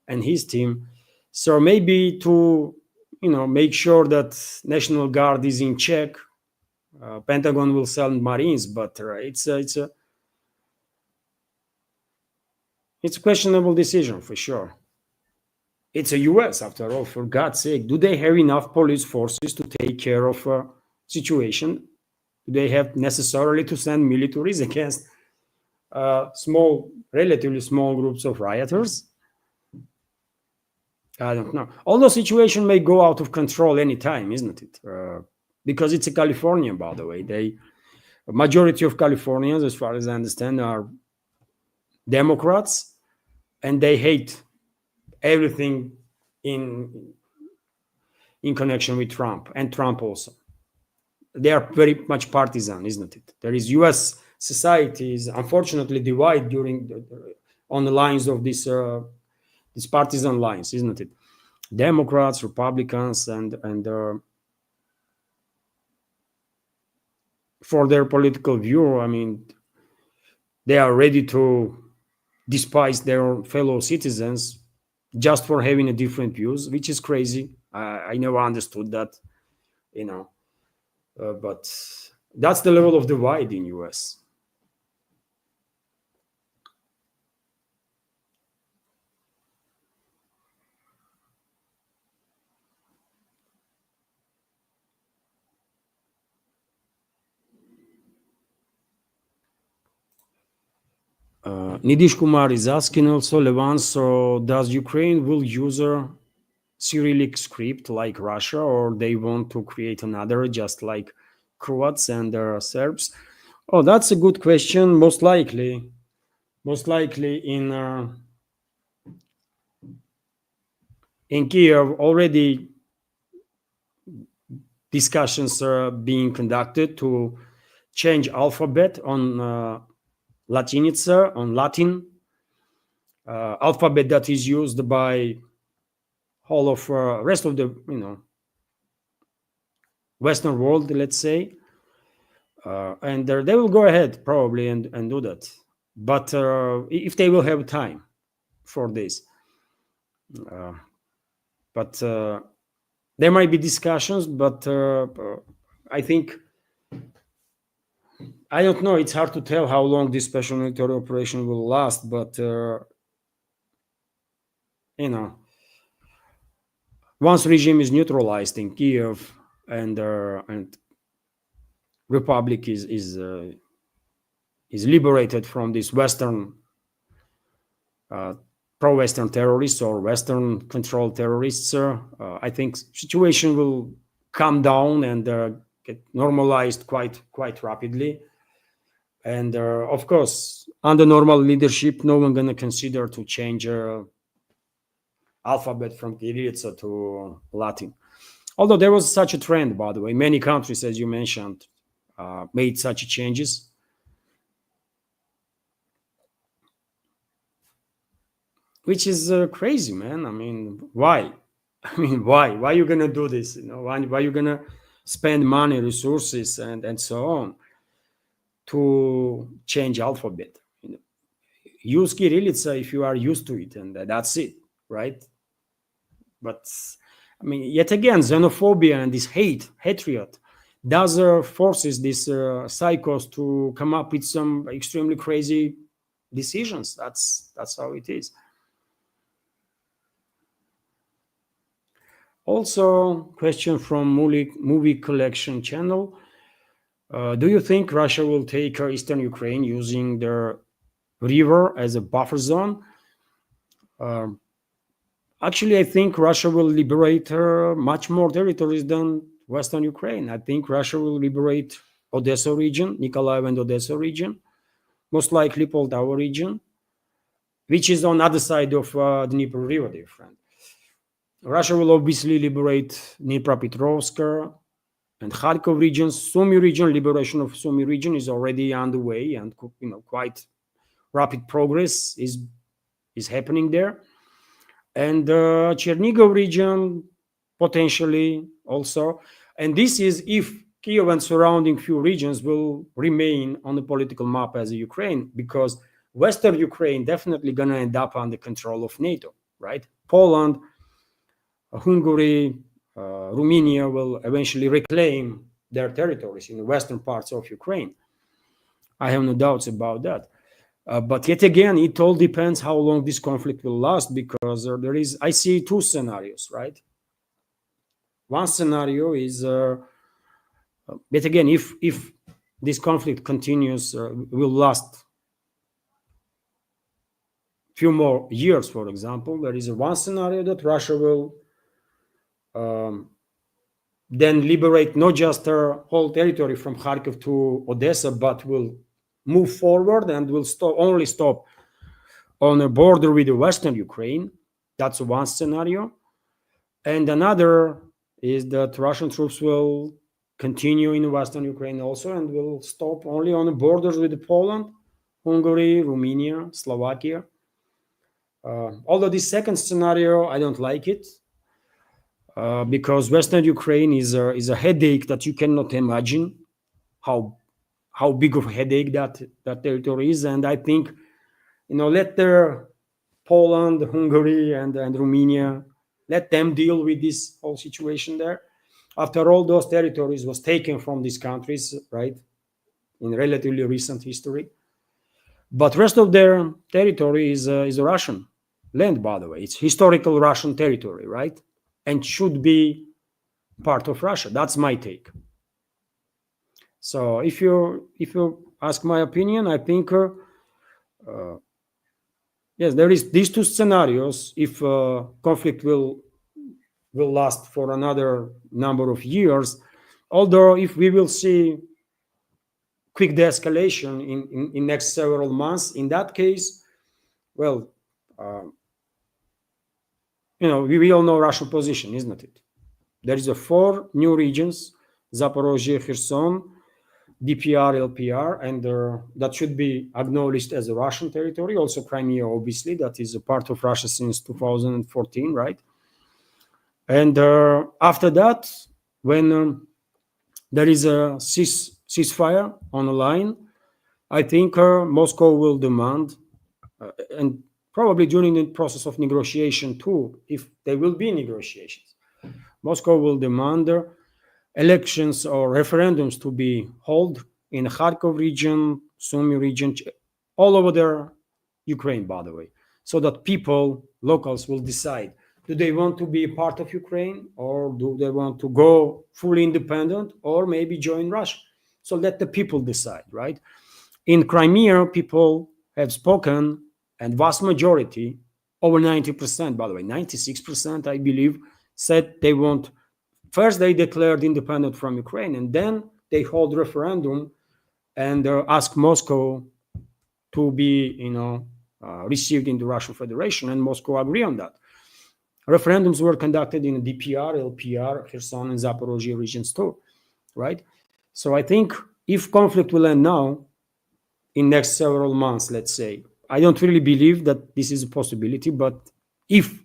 and his team. So maybe to make sure that National Guard is in check, Pentagon will send Marines, but it's a questionable decision for sure. It's a US after all, for God's sake. Do they have enough police forces to take care of a situation Do they have necessarily to send militaries against relatively small groups of rioters? I don't know. Although situation may go out of control anytime, isn't it? Because it's a California, by the way. A majority of Californians, as far as I understand, are Democrats, and they hate everything in connection with Trump, and Trump also. They are very much partisan, isn't it? There is U.S. society is unfortunately divided on the lines of these partisan lines, isn't it? Democrats, Republicans, and for their political view, I mean, they are ready to despise their fellow citizens just for having a different views, which is crazy. I never understood that, but that's the level of divide in US. Nidish Kumar is asking also, Levan, so does Ukraine will use a Cyrillic script like Russia, or they want to create another just like Croats and Serbs? Oh, that's a good question. Most likely in Kiev already discussions are being conducted to change alphabet on Latinica, on Latin alphabet that is used by all of rest of the Western world, let's say, and they will go ahead probably and do that. But if they will have time for this, but there might be discussions. But I think, I don't know. It's hard to tell how long this special military operation will last. But once regime is neutralized in Kiev and Republic is liberated from these Western pro-Western terrorists or Western-controlled terrorists, I think situation will calm down and get normalized quite rapidly. And of course, under normal leadership, no one gonna consider to change alphabet from Kirillitsa to Latin. Although there was such a trend, by the way, many countries, as you mentioned, made such changes. Which is crazy, man. I mean, why? I mean, why? Why are you gonna do this? Why are you gonna spend money, resources, and so on to change alphabet? Use Kirillitsa if you are used to it, and that's it, right? But I mean, yet again, xenophobia and this hatred does forces these psychos to come up with some extremely crazy decisions. That's how it is. Also, question from Movie Collection channel. Do you think Russia will take eastern Ukraine using their river as a buffer zone? Actually, I think Russia will liberate much more territories than western Ukraine. I think Russia will liberate Odessa region, Nikolaev and Odessa region, most likely Poltava region, which is on the other side of Dnieper River, dear friend. Russia will obviously liberate Dnipropetrovsk and Kharkov regions. Sumy region, liberation of Sumy region is already underway, and quite rapid progress is happening there. And Chernigov region potentially also. And this is if Kiev and surrounding few regions will remain on the political map as a Ukraine, because Western Ukraine definitely gonna end up under control of NATO, right? Poland, Hungary, Romania will eventually reclaim their territories in the western parts of Ukraine. I have no doubts about that. But yet again, it all depends how long this conflict will last, because I see two scenarios, right? One scenario is, yet again, if this conflict continues, will last few more years, for example, there is one scenario that Russia will then liberate not just her whole territory from Kharkiv to Odessa, but will move forward and will only stop on a border with the Western Ukraine. That's one scenario. And another is that Russian troops will continue in Western Ukraine also and will stop only on the borders with Poland, Hungary, Romania, Slovakia. Although this second scenario, I don't like it. Because Western Ukraine is a headache that you cannot imagine how big of a headache that territory is, and I think let Poland, Hungary, and Romania, let them deal with this whole situation there. After all, those territories was taken from these countries, right, in relatively recent history. But rest of their territory is Russian land, by the way. It's historical Russian territory, right? And should be part of Russia. That's my take. So if you ask my opinion, I think yes, there is these two scenarios. If conflict will last for another number of years, although if we will see quick de-escalation in next several months, in that case, well, we all know Russian position, isn't it? There is 4 new regions: Zaporozhye, Kherson, DPR, LPR, and that should be acknowledged as a Russian territory. Also Crimea, obviously, that is a part of Russia since 2014, right? And after that, when there is a ceasefire on the line, I think Moscow will demand, and probably during the process of negotiation too, if there will be negotiations, Moscow will demand elections or referendums to be held in the Kharkov region, Sumy region, all over their Ukraine, by the way, so that people, locals, will decide: do they want to be a part of Ukraine, or do they want to go fully independent, or maybe join Russia? So let the people decide, right? In Crimea, people have spoken, and vast majority, over 90%, by the way, 96%, I believe, said they want. First, they declared independent from Ukraine, and then they hold referendum and ask Moscow to be, received in the Russian Federation, and Moscow agree on that. Referendums were conducted in DPR, LPR, Kherson, and Zaporozhye regions too, right? So I think if conflict will end now, in next several months, let's say, I don't really believe that this is a possibility, but if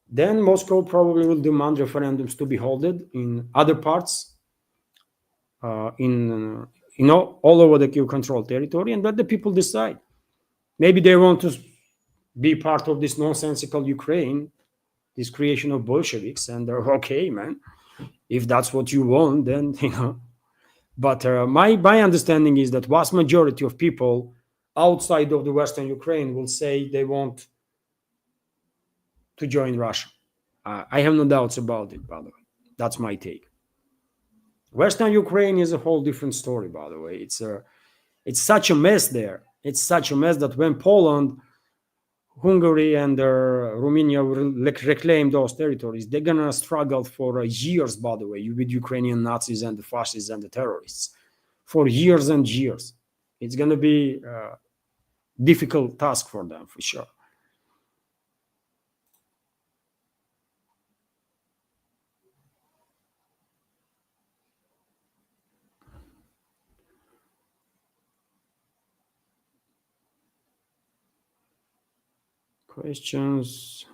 then Moscow probably will demand referendums to be held in other parts, all over the Kiev-controlled territory, and let the people decide. Maybe they want to be part of this nonsensical Ukraine, this creation of Bolsheviks, and they're okay, man. If that's what you want, then But my understanding is that vast majority of people outside of the Western Ukraine will say they want to join Russia. I have no doubts about it, by the way. That's my take. Western Ukraine is a whole different story, by the way. It's such a mess there. It's such a mess that when Poland, Hungary, and Romania will reclaim those territories, they're gonna struggle for years, by the way, with Ukrainian Nazis and the fascists and the terrorists, for years and years. It's gonna be a difficult task for them, for sure. Questions?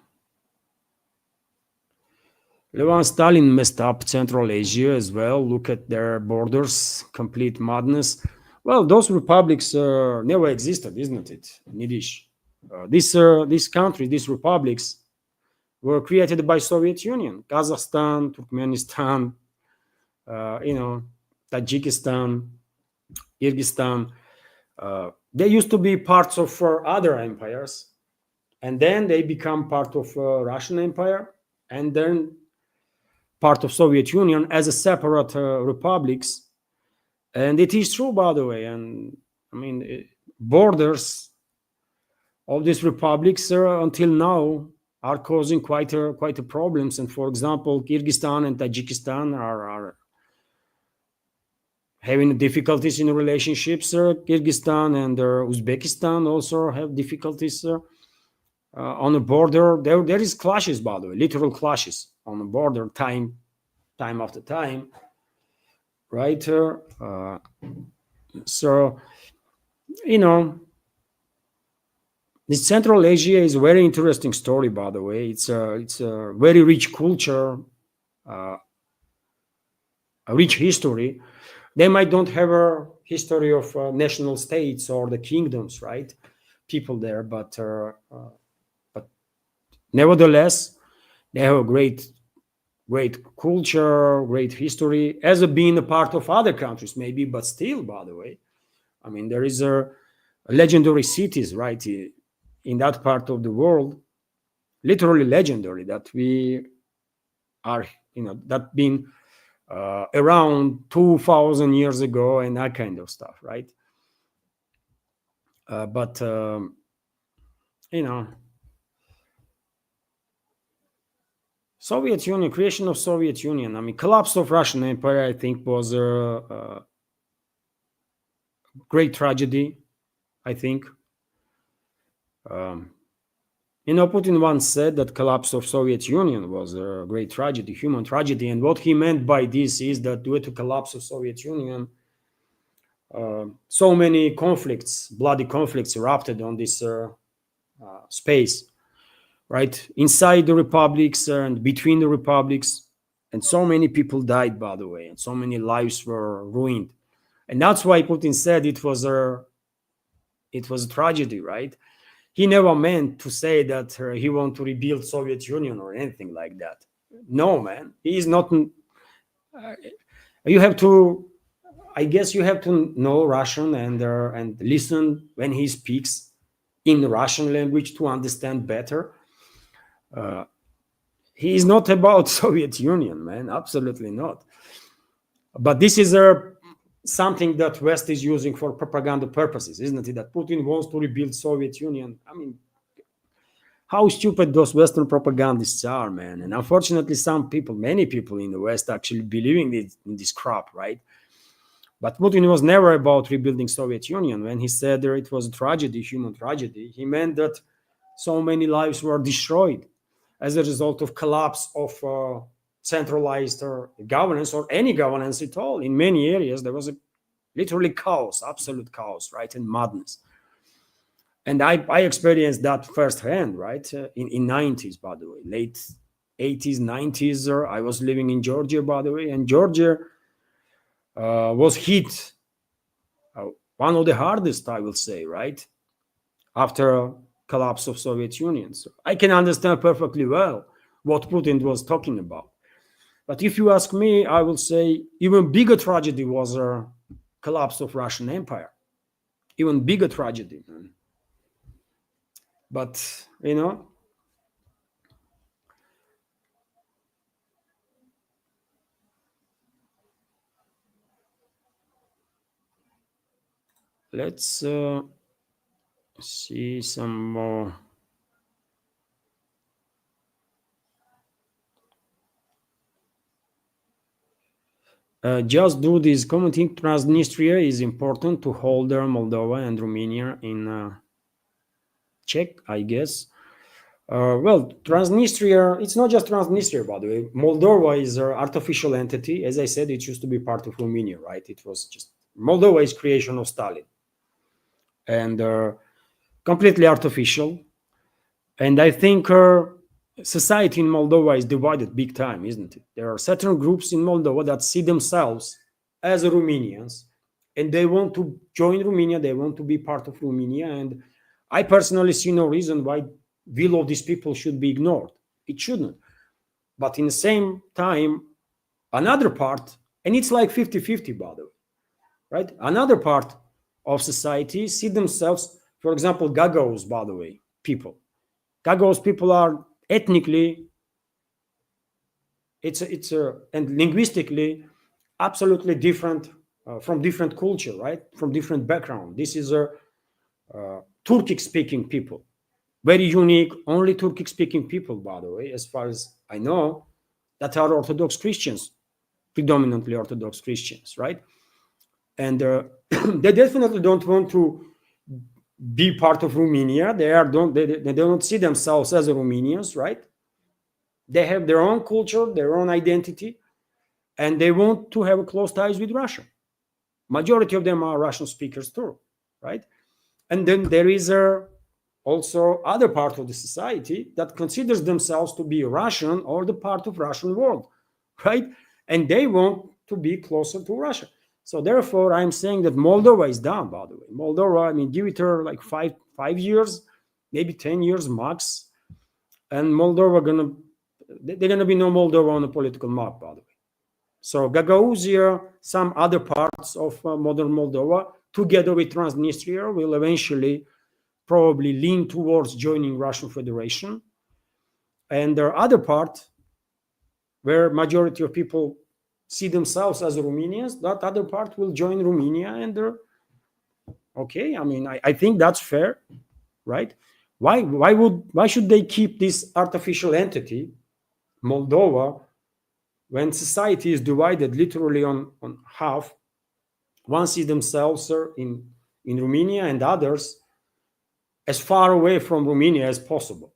Levon Stalin messed up Central Asia as well. Look at their borders, complete madness. Well, those republics never existed, isn't it, Nidish? These countries, these republics, were created by Soviet Union. Kazakhstan, Turkmenistan, Tajikistan, Kyrgyzstan. They used to be parts of other empires, and then they become part of Russian Empire, and then part of Soviet Union as a separate republics. And it is true, by the way. And I mean, borders of these republics until now are causing quite a problems. And for example, Kyrgyzstan and Tajikistan are having difficulties in relationships. Kyrgyzstan and Uzbekistan also have difficulties on the border. There is clashes, by the way, literal clashes on the border, time after time, right? So you know, this Central Asia is a very interesting story, by the way. It's a very rich culture, uh, a rich history. They might don't have a history of national states or the kingdoms, right? People there, but nevertheless, they have a great culture, great history, as a being a part of other countries, maybe, but still, by the way, I mean, there is a legendary cities, right, in that part of the world, literally legendary, that we are, that been around 2000 years ago and that kind of stuff, right? But you know, Soviet Union, creation of Soviet Union, I mean, collapse of Russian Empire, I think, was a great tragedy, I think. um, Putin once said that collapse of Soviet Union was a great tragedy, human tragedy, and what he meant by this is that due to collapse of Soviet Union, so many conflicts, bloody conflicts, erupted on this space, right, inside the republics and between the republics, and so many people died, by the way, and so many lives were ruined, and that's why Putin said it was a tragedy, right? He never meant to say that he want to rebuild Soviet Union or anything like that. No, man, he is not. You have to, I guess, you have to know Russian and listen when he speaks in the Russian language to understand better. He is not about Soviet Union, man. Absolutely not. But this is something that West is using for propaganda purposes, isn't it? That Putin wants to rebuild Soviet Union. I mean, how stupid those Western propagandists are, man. And unfortunately, many people in the West actually believing in this crap, right? But Putin was never about rebuilding Soviet Union. When he said that it was a tragedy, human tragedy, he meant that so many lives were destroyed as a result of collapse of centralized governance or any governance at all. In many areas, there was literally chaos, absolute chaos, right, and madness. And I experienced that firsthand, right, in 90s, by the way, late 80s, 90s. I was living in Georgia, by the way, and Georgia was hit one of the hardest, I will say, right, after collapse of Soviet Union. So I can understand perfectly well what Putin was talking about. But if you ask me, I will say even bigger tragedy was a collapse of Russian Empire. Even bigger tragedy, man. But let's see some more. Just do this. Commenting Transnistria is important to hold Moldova and Romania in check, I guess. Well, Transnistria, it's not just Transnistria, by the way. Moldova is an artificial entity. As I said, it used to be part of Romania, right? It was just, Moldova is creation of Stalin. And completely artificial. And I think society in Moldova is divided big time, isn't it? There are certain groups in Moldova that see themselves as Romanians, and they want to join Romania, they want to be part of Romania. And I personally see no reason why will of these people should be ignored. It shouldn't. But in the same time, another part, and it's like 50-50, by the way, right? Another part of society see themselves, for example, Gagauz, by the way, people. Gagauz people are ethnically, and linguistically absolutely different from different culture, right? From different background. This is a Turkic-speaking people, very unique, only Turkic-speaking people, by the way, as far as I know, that are Orthodox Christians, predominantly Orthodox Christians, right? And they definitely don't want to be part of Romania. They don't see themselves as Romanians, right? They have their own culture, their own identity, and they want to have close ties with Russia. Majority of them are Russian speakers too, right? And then there is also other part of the society that considers themselves to be Russian or the part of Russian world, right? And they want to be closer to Russia. So therefore, I'm saying that Moldova is down. By the way, Moldova. I mean, give it her like five years, maybe 10 years max, and Moldova they're gonna be no Moldova on the political map. By the way, so Gagauzia, some other parts of modern Moldova, together with Transnistria, will eventually probably lean towards joining Russian Federation. And there are other parts where majority of people see themselves as Romanians, that other part will join Romania. And okay, I mean, I think that's fair, right? Why should they keep this artificial entity, Moldova, when society is divided literally on half? One sees themselves in Romania and others as far away from Romania as possible.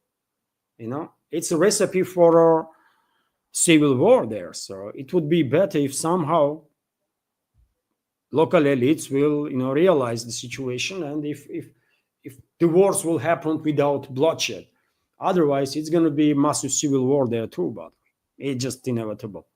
You know, it's a recipe for a civil war there. So it would be better if somehow local elites will, realize the situation, and if the wars will happen without bloodshed. Otherwise, it's going to be massive civil war there too. But it's just inevitable.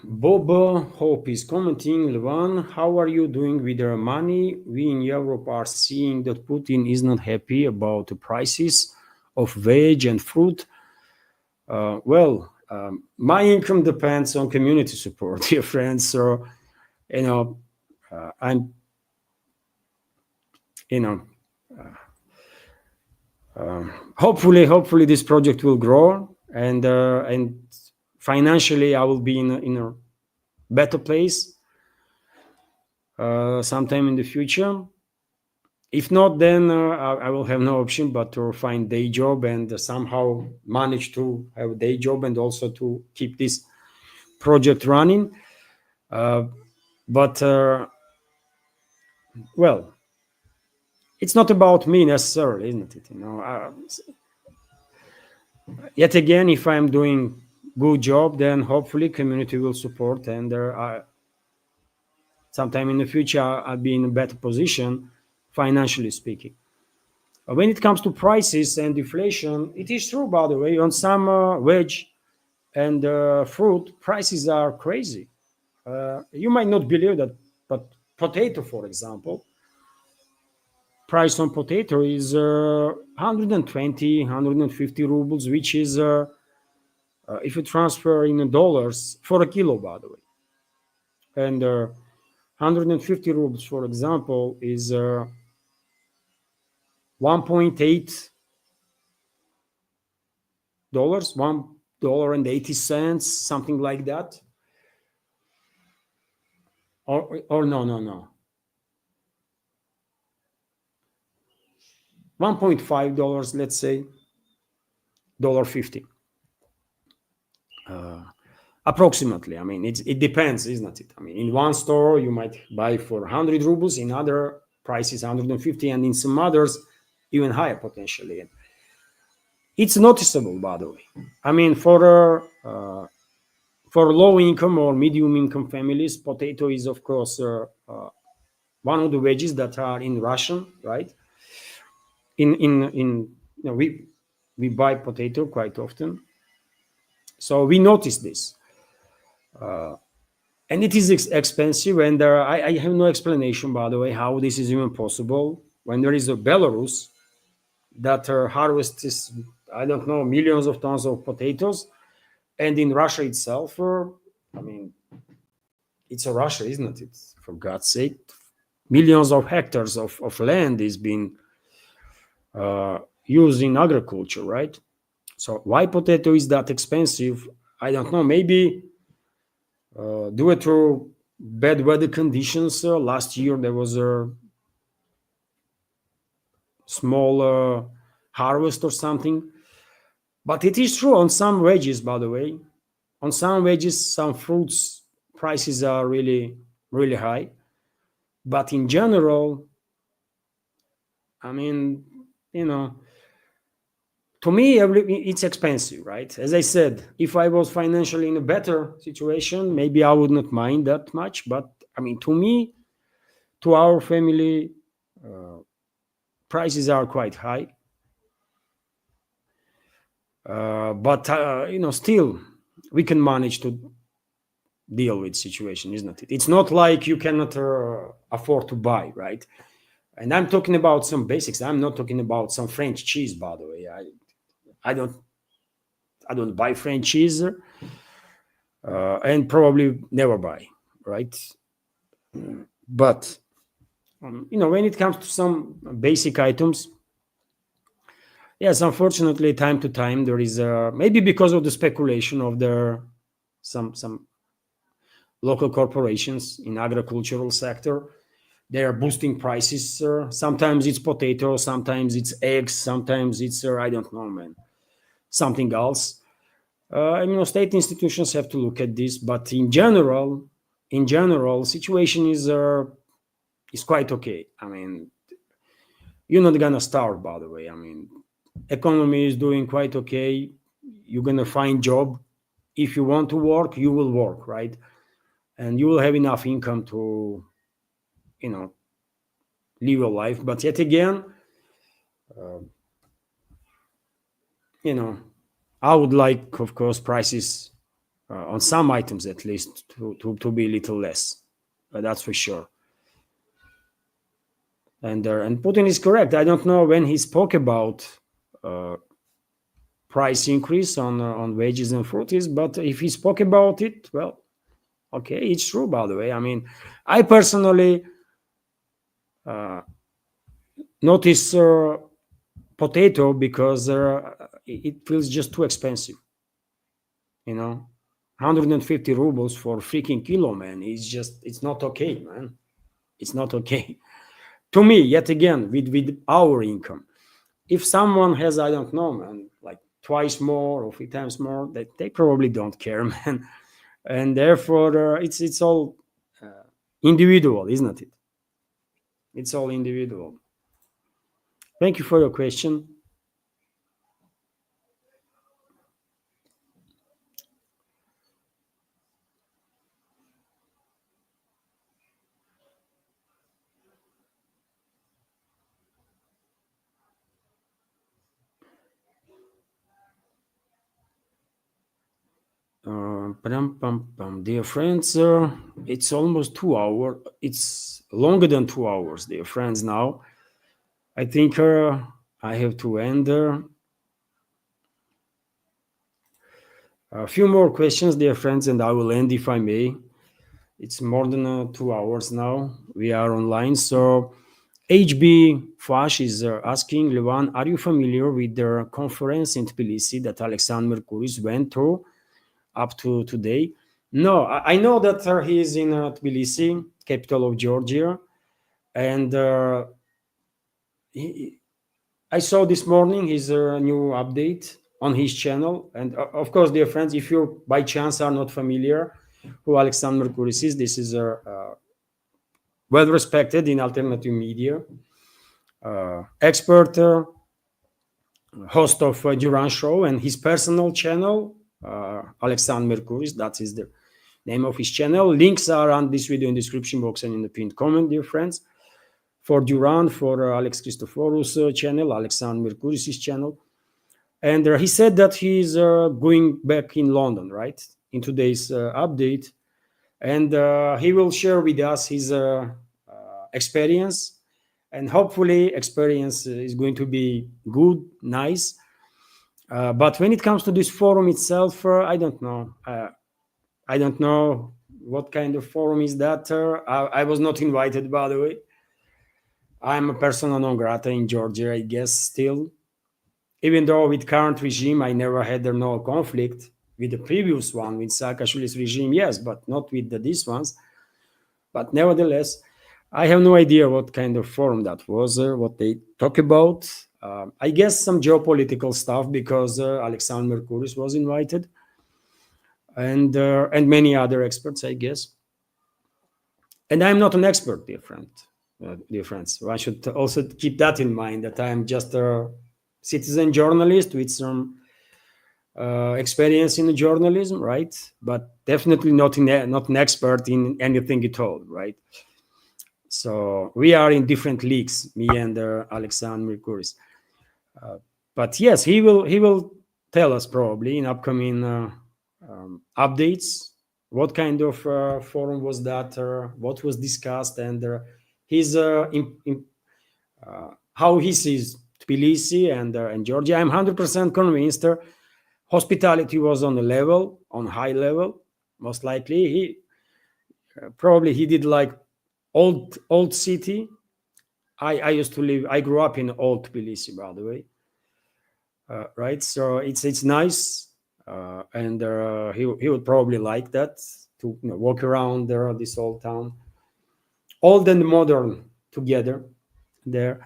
Bob Hope is commenting, Levan, how are you doing with your money? We in Europe are seeing that Putin is not happy about the prices of veg and fruit. My income depends on community support, dear friends. So, I'm, hopefully this project will grow, and financially I will be in a better place sometime in the future. If not, then I will have no option but to find day job and somehow manage to have a day job and also to keep this project running. Well, it's not about me necessarily, isn't it? Yet again, if I'm doing good job, then hopefully community will support, and sometime in the future I'll be in a better position financially speaking. When it comes to prices and inflation, it is true, by the way, on some veg and fruit, prices are crazy. You might not believe that, but potato, for example, price on potato is 120, 150 rubles, which is, if you transfer in dollars, for a kilo, by the way. And 150 rubles, for example, is 1.8 dollars, $1.80, something like that. Or no. $1.5, let's say, $1.50. Approximately. I mean, it depends, isn't it? I mean, in one store you might buy for 100 rubles, in other prices 150, and in some others even higher potentially. It's noticeable, by the way. I mean, for low income or medium income families, potato is of course one of the veggies that are in Russian, right? We buy potato quite often, so we notice this, and it is expensive. And I have no explanation, by the way, how this is even possible when there is a Belarus that harvests, I don't know, millions of tons of potatoes, and in Russia itself, I mean, it's a Russia, isn't it? For God's sake, millions of hectares of land is being used in agriculture, right? So why potato is that expensive? I don't know. Maybe due to bad weather conditions. Last year there was a small harvest or something. But it is true on some veggies, by the way. On some veggies, some fruits prices are really, really high. But in general, I mean, you know, to me, it's expensive, right? As I said, if I was financially in a better situation, maybe I would not mind that much. But I mean, to me, to our family, prices are quite high. But still, we can manage to deal with situation, isn't it? It's not like you cannot afford to buy, right? And I'm talking about some basics. I'm not talking about some French cheese, by the way. I don't I don't buy French cheese, and probably never buy, right? But when it comes to some basic items, yes, unfortunately, time to time there is maybe because of the speculation of the some local corporations in agricultural sector. They are boosting prices. Sometimes it's potato, sometimes it's eggs, sometimes it's I don't know, man, something else. State institutions have to look at this, but in general, situation is quite okay. I mean, you're not gonna starve, by the way. I mean, economy is doing quite okay. You're gonna find job. If you want to work, you will work, right? And you will have enough income to, you know, live your life. But yet again, you know, I would like, of course, prices on some items at least to be a little less. That's for sure. And Putin is correct. I don't know when he spoke about price increase on wages and fruits, but if he spoke about it, well, okay, it's true. By the way, I mean, I personally notice potato because it feels just too expensive. 150 rubles for freaking kilo, man. It's not okay, man. It's not okay. To me, yet again, with our income. If someone has, I don't know, man, like twice more or 3 times more, they probably don't care, man. And therefore, it's all individual, isn't it? It's all individual. Thank you for your question. Dear friends, it's almost 2 hours. It's longer than 2 hours, dear friends. Now, I think I have to end. A few more questions, dear friends, and I will end if I may. It's more than 2 hours now. We are online. So, HB Fash is asking, Levan, are you familiar with the conference in Tbilisi that Alexander Mercouris went to up to today? No, I know that he is in Tbilisi, capital of Georgia, and I saw this morning his new update on his channel. And of course, dear friends, if you by chance are not familiar who Alexander Mercouris is, this is a well respected in alternative media expert, host of Duran Show, and his personal channel, Alexander Mercouris. That is the name of his channel. Links are on this video in the description box and in the pinned comment, dear friends. For Duran, for Alex Christophoros' channel, Alexander Mercouris' channel. And he said that he's going back in London, right, in today's update. And he will share with us his experience. And hopefully experience is going to be good, nice. But when it comes to this forum itself, I don't know. I don't know what kind of forum is that. I was not invited, by the way. I'm a persona non grata in Georgia, I guess, still. Even though with current regime, I never had no conflict with the previous one, with Saakashvili's regime, yes, but not with these ones. But nevertheless, I have no idea what kind of forum that was, what they talk about. I guess some geopolitical stuff because Alexander Mercouris was invited, and many other experts, I guess. And I'm not an expert, difference. So I should also keep that in mind that I'm just a citizen journalist with some experience in journalism, right? But definitely not not an expert in anything at all, right? So we are in different leagues, me and Alexander Mercouris. But yes, he will tell us probably in upcoming updates what kind of forum was that, what was discussed, and his how he sees Tbilisi and Georgia. I'm 100% convinced hospitality was on a level, on high level. Most likely, he probably he did like old city. I used to live. I grew up in old Tbilisi, by the way. Right, so it's nice, and he would probably like that to walk around there, this old town, old and modern together there.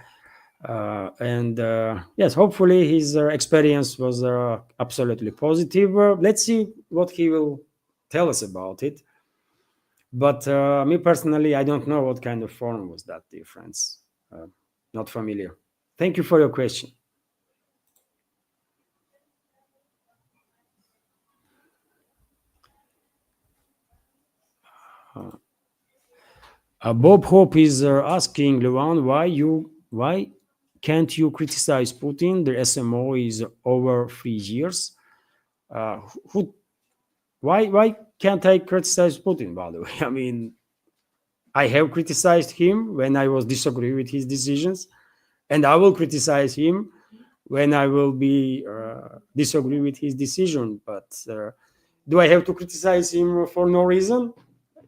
And yes, hopefully his experience was absolutely positive. Let's see what he will tell us about it. But me personally, I don't know what kind of forum was that difference. Not familiar. Thank you for your question. Bob Hope is asking Levan, why can't you criticize Putin? The SMO is over 3 years. Who why can't I criticize Putin? By the way, I mean I have criticized him when I was disagree with his decisions, and I will criticize him when I will be disagree with his decision. But do I have to criticize him for no reason?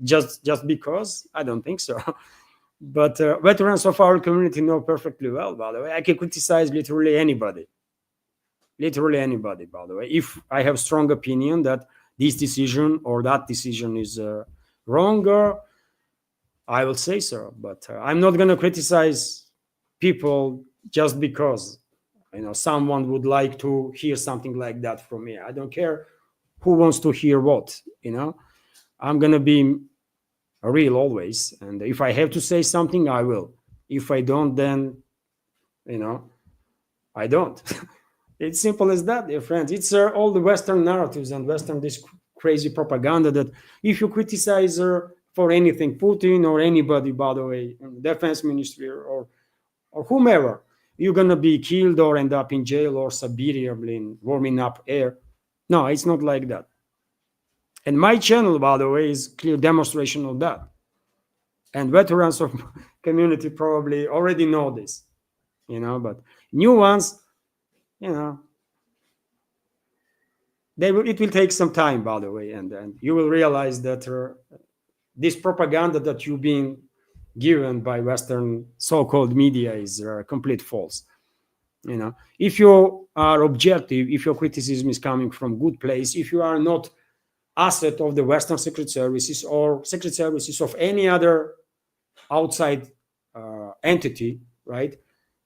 Just because? I don't think so. But veterans of our community know perfectly well, by the way. I can criticize literally anybody. Literally anybody, by the way. If I have strong opinion that this decision or that decision is wrong, I will say so. But I'm not going to criticize people just because someone would like to hear something like that from me. I don't care who wants to hear what. I'm going to be real always, and if I have to say something, I will. If I don't, then I don't. It's simple as that, dear friends. It's all the Western narratives and Western this crazy propaganda that if you criticize for anything, Putin or anybody, by the way, defense ministry or whomever, you're gonna be killed or end up in jail or Siberia in warming up air. No, it's not like that. And my channel, by the way, is clear demonstration of that. And veterans of community probably already know this, but new ones, it will take some time, by the way, and you will realize that this propaganda that you've been given by Western so-called media is complete false. If you are objective, if your criticism is coming from good place, if you are not asset of the Western secret services or secret services of any other outside entity, right?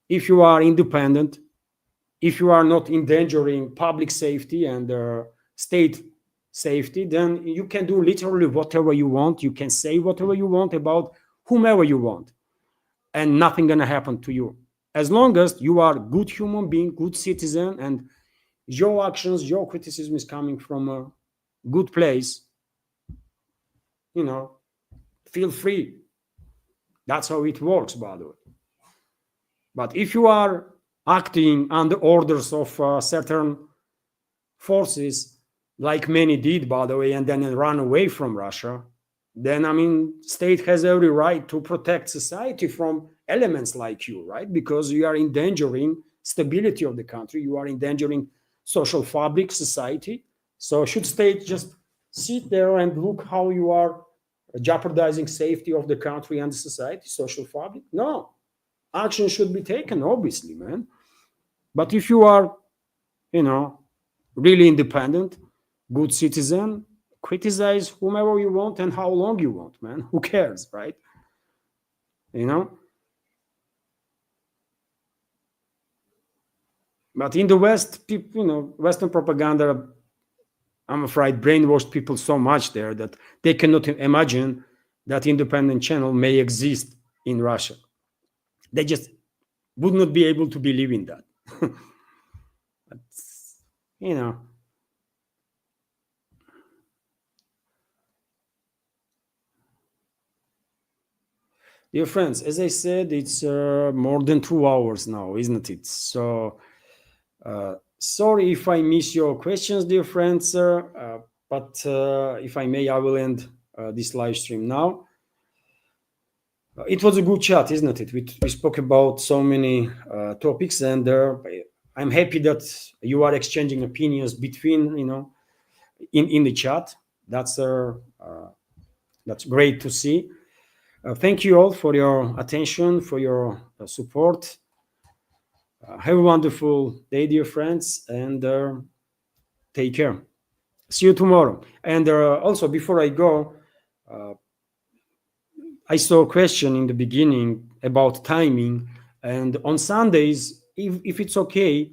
If you are independent, if you are not endangering public safety and state safety, then you can do literally whatever you want. You can say whatever you want about whomever you want, and nothing gonna happen to you as long as you are a good human being, good citizen, and your actions, your criticism is coming from a good place. Feel free. That's how it works, by the way. But if you are acting under orders of certain forces, like many did, by the way, and then run away from Russia, then state has every right to protect society from elements like you, right? Because you are endangering stability of the country, you are endangering social fabric, society. So should state just sit there and look how you are jeopardizing safety of the country and the society, social fabric. No, action should be taken, obviously, man. But if you are, really independent, good citizen, criticize whomever you want and how long you want, man. Who cares, right? But in the West, people, Western propaganda, I'm afraid, brainwashed people so much there that they cannot imagine that independent channel may exist in Russia. They just would not be able to believe in that. But, you know, dear friends, as I said, it's more than 2 hours now, isn't it? So, sorry if I miss your questions, dear friends, but if I may, I will end this live stream now. It was a good chat, isn't it? We spoke about so many topics, and I'm happy that you are exchanging opinions between, in the chat. That's great to see. Thank you all for your attention, for your support. Have a wonderful day, dear friends, and take care. See you tomorrow. And also, before I go, I saw a question in the beginning about timing. And on Sundays, if it's okay,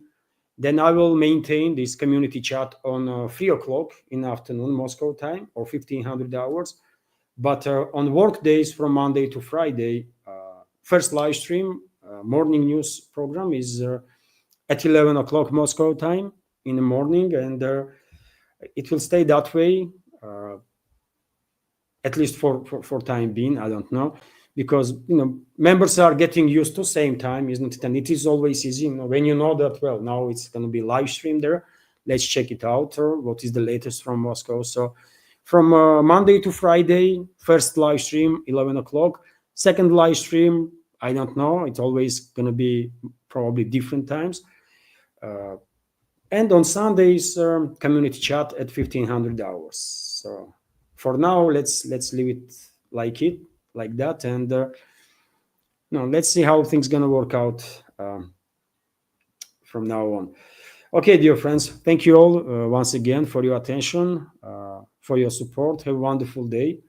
then I will maintain this community chat on 3 o'clock in the afternoon, Moscow time, or 1500 hours. But on work days from Monday to Friday, first live stream, morning news program is at 11 o'clock Moscow time in the morning. And it will stay that way, at least for time being. I don't know, because members are getting used to same time, isn't it? And it is always easy, when you know that, well, now it's going to be live stream there, let's check it out, or what is the latest from Moscow. So from Monday to Friday, first live stream 11 o'clock, second live stream, I don't know, it's always going to be probably different times, and on Sundays, community chat at 1500 hours. So for now, let's leave it like that, and let's see how things gonna work out from now on. Okay, dear friends, thank you all once again for your attention, for your support. Have a wonderful day,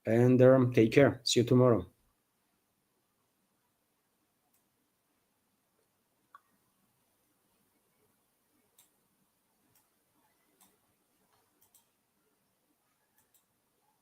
and take care. See you tomorrow.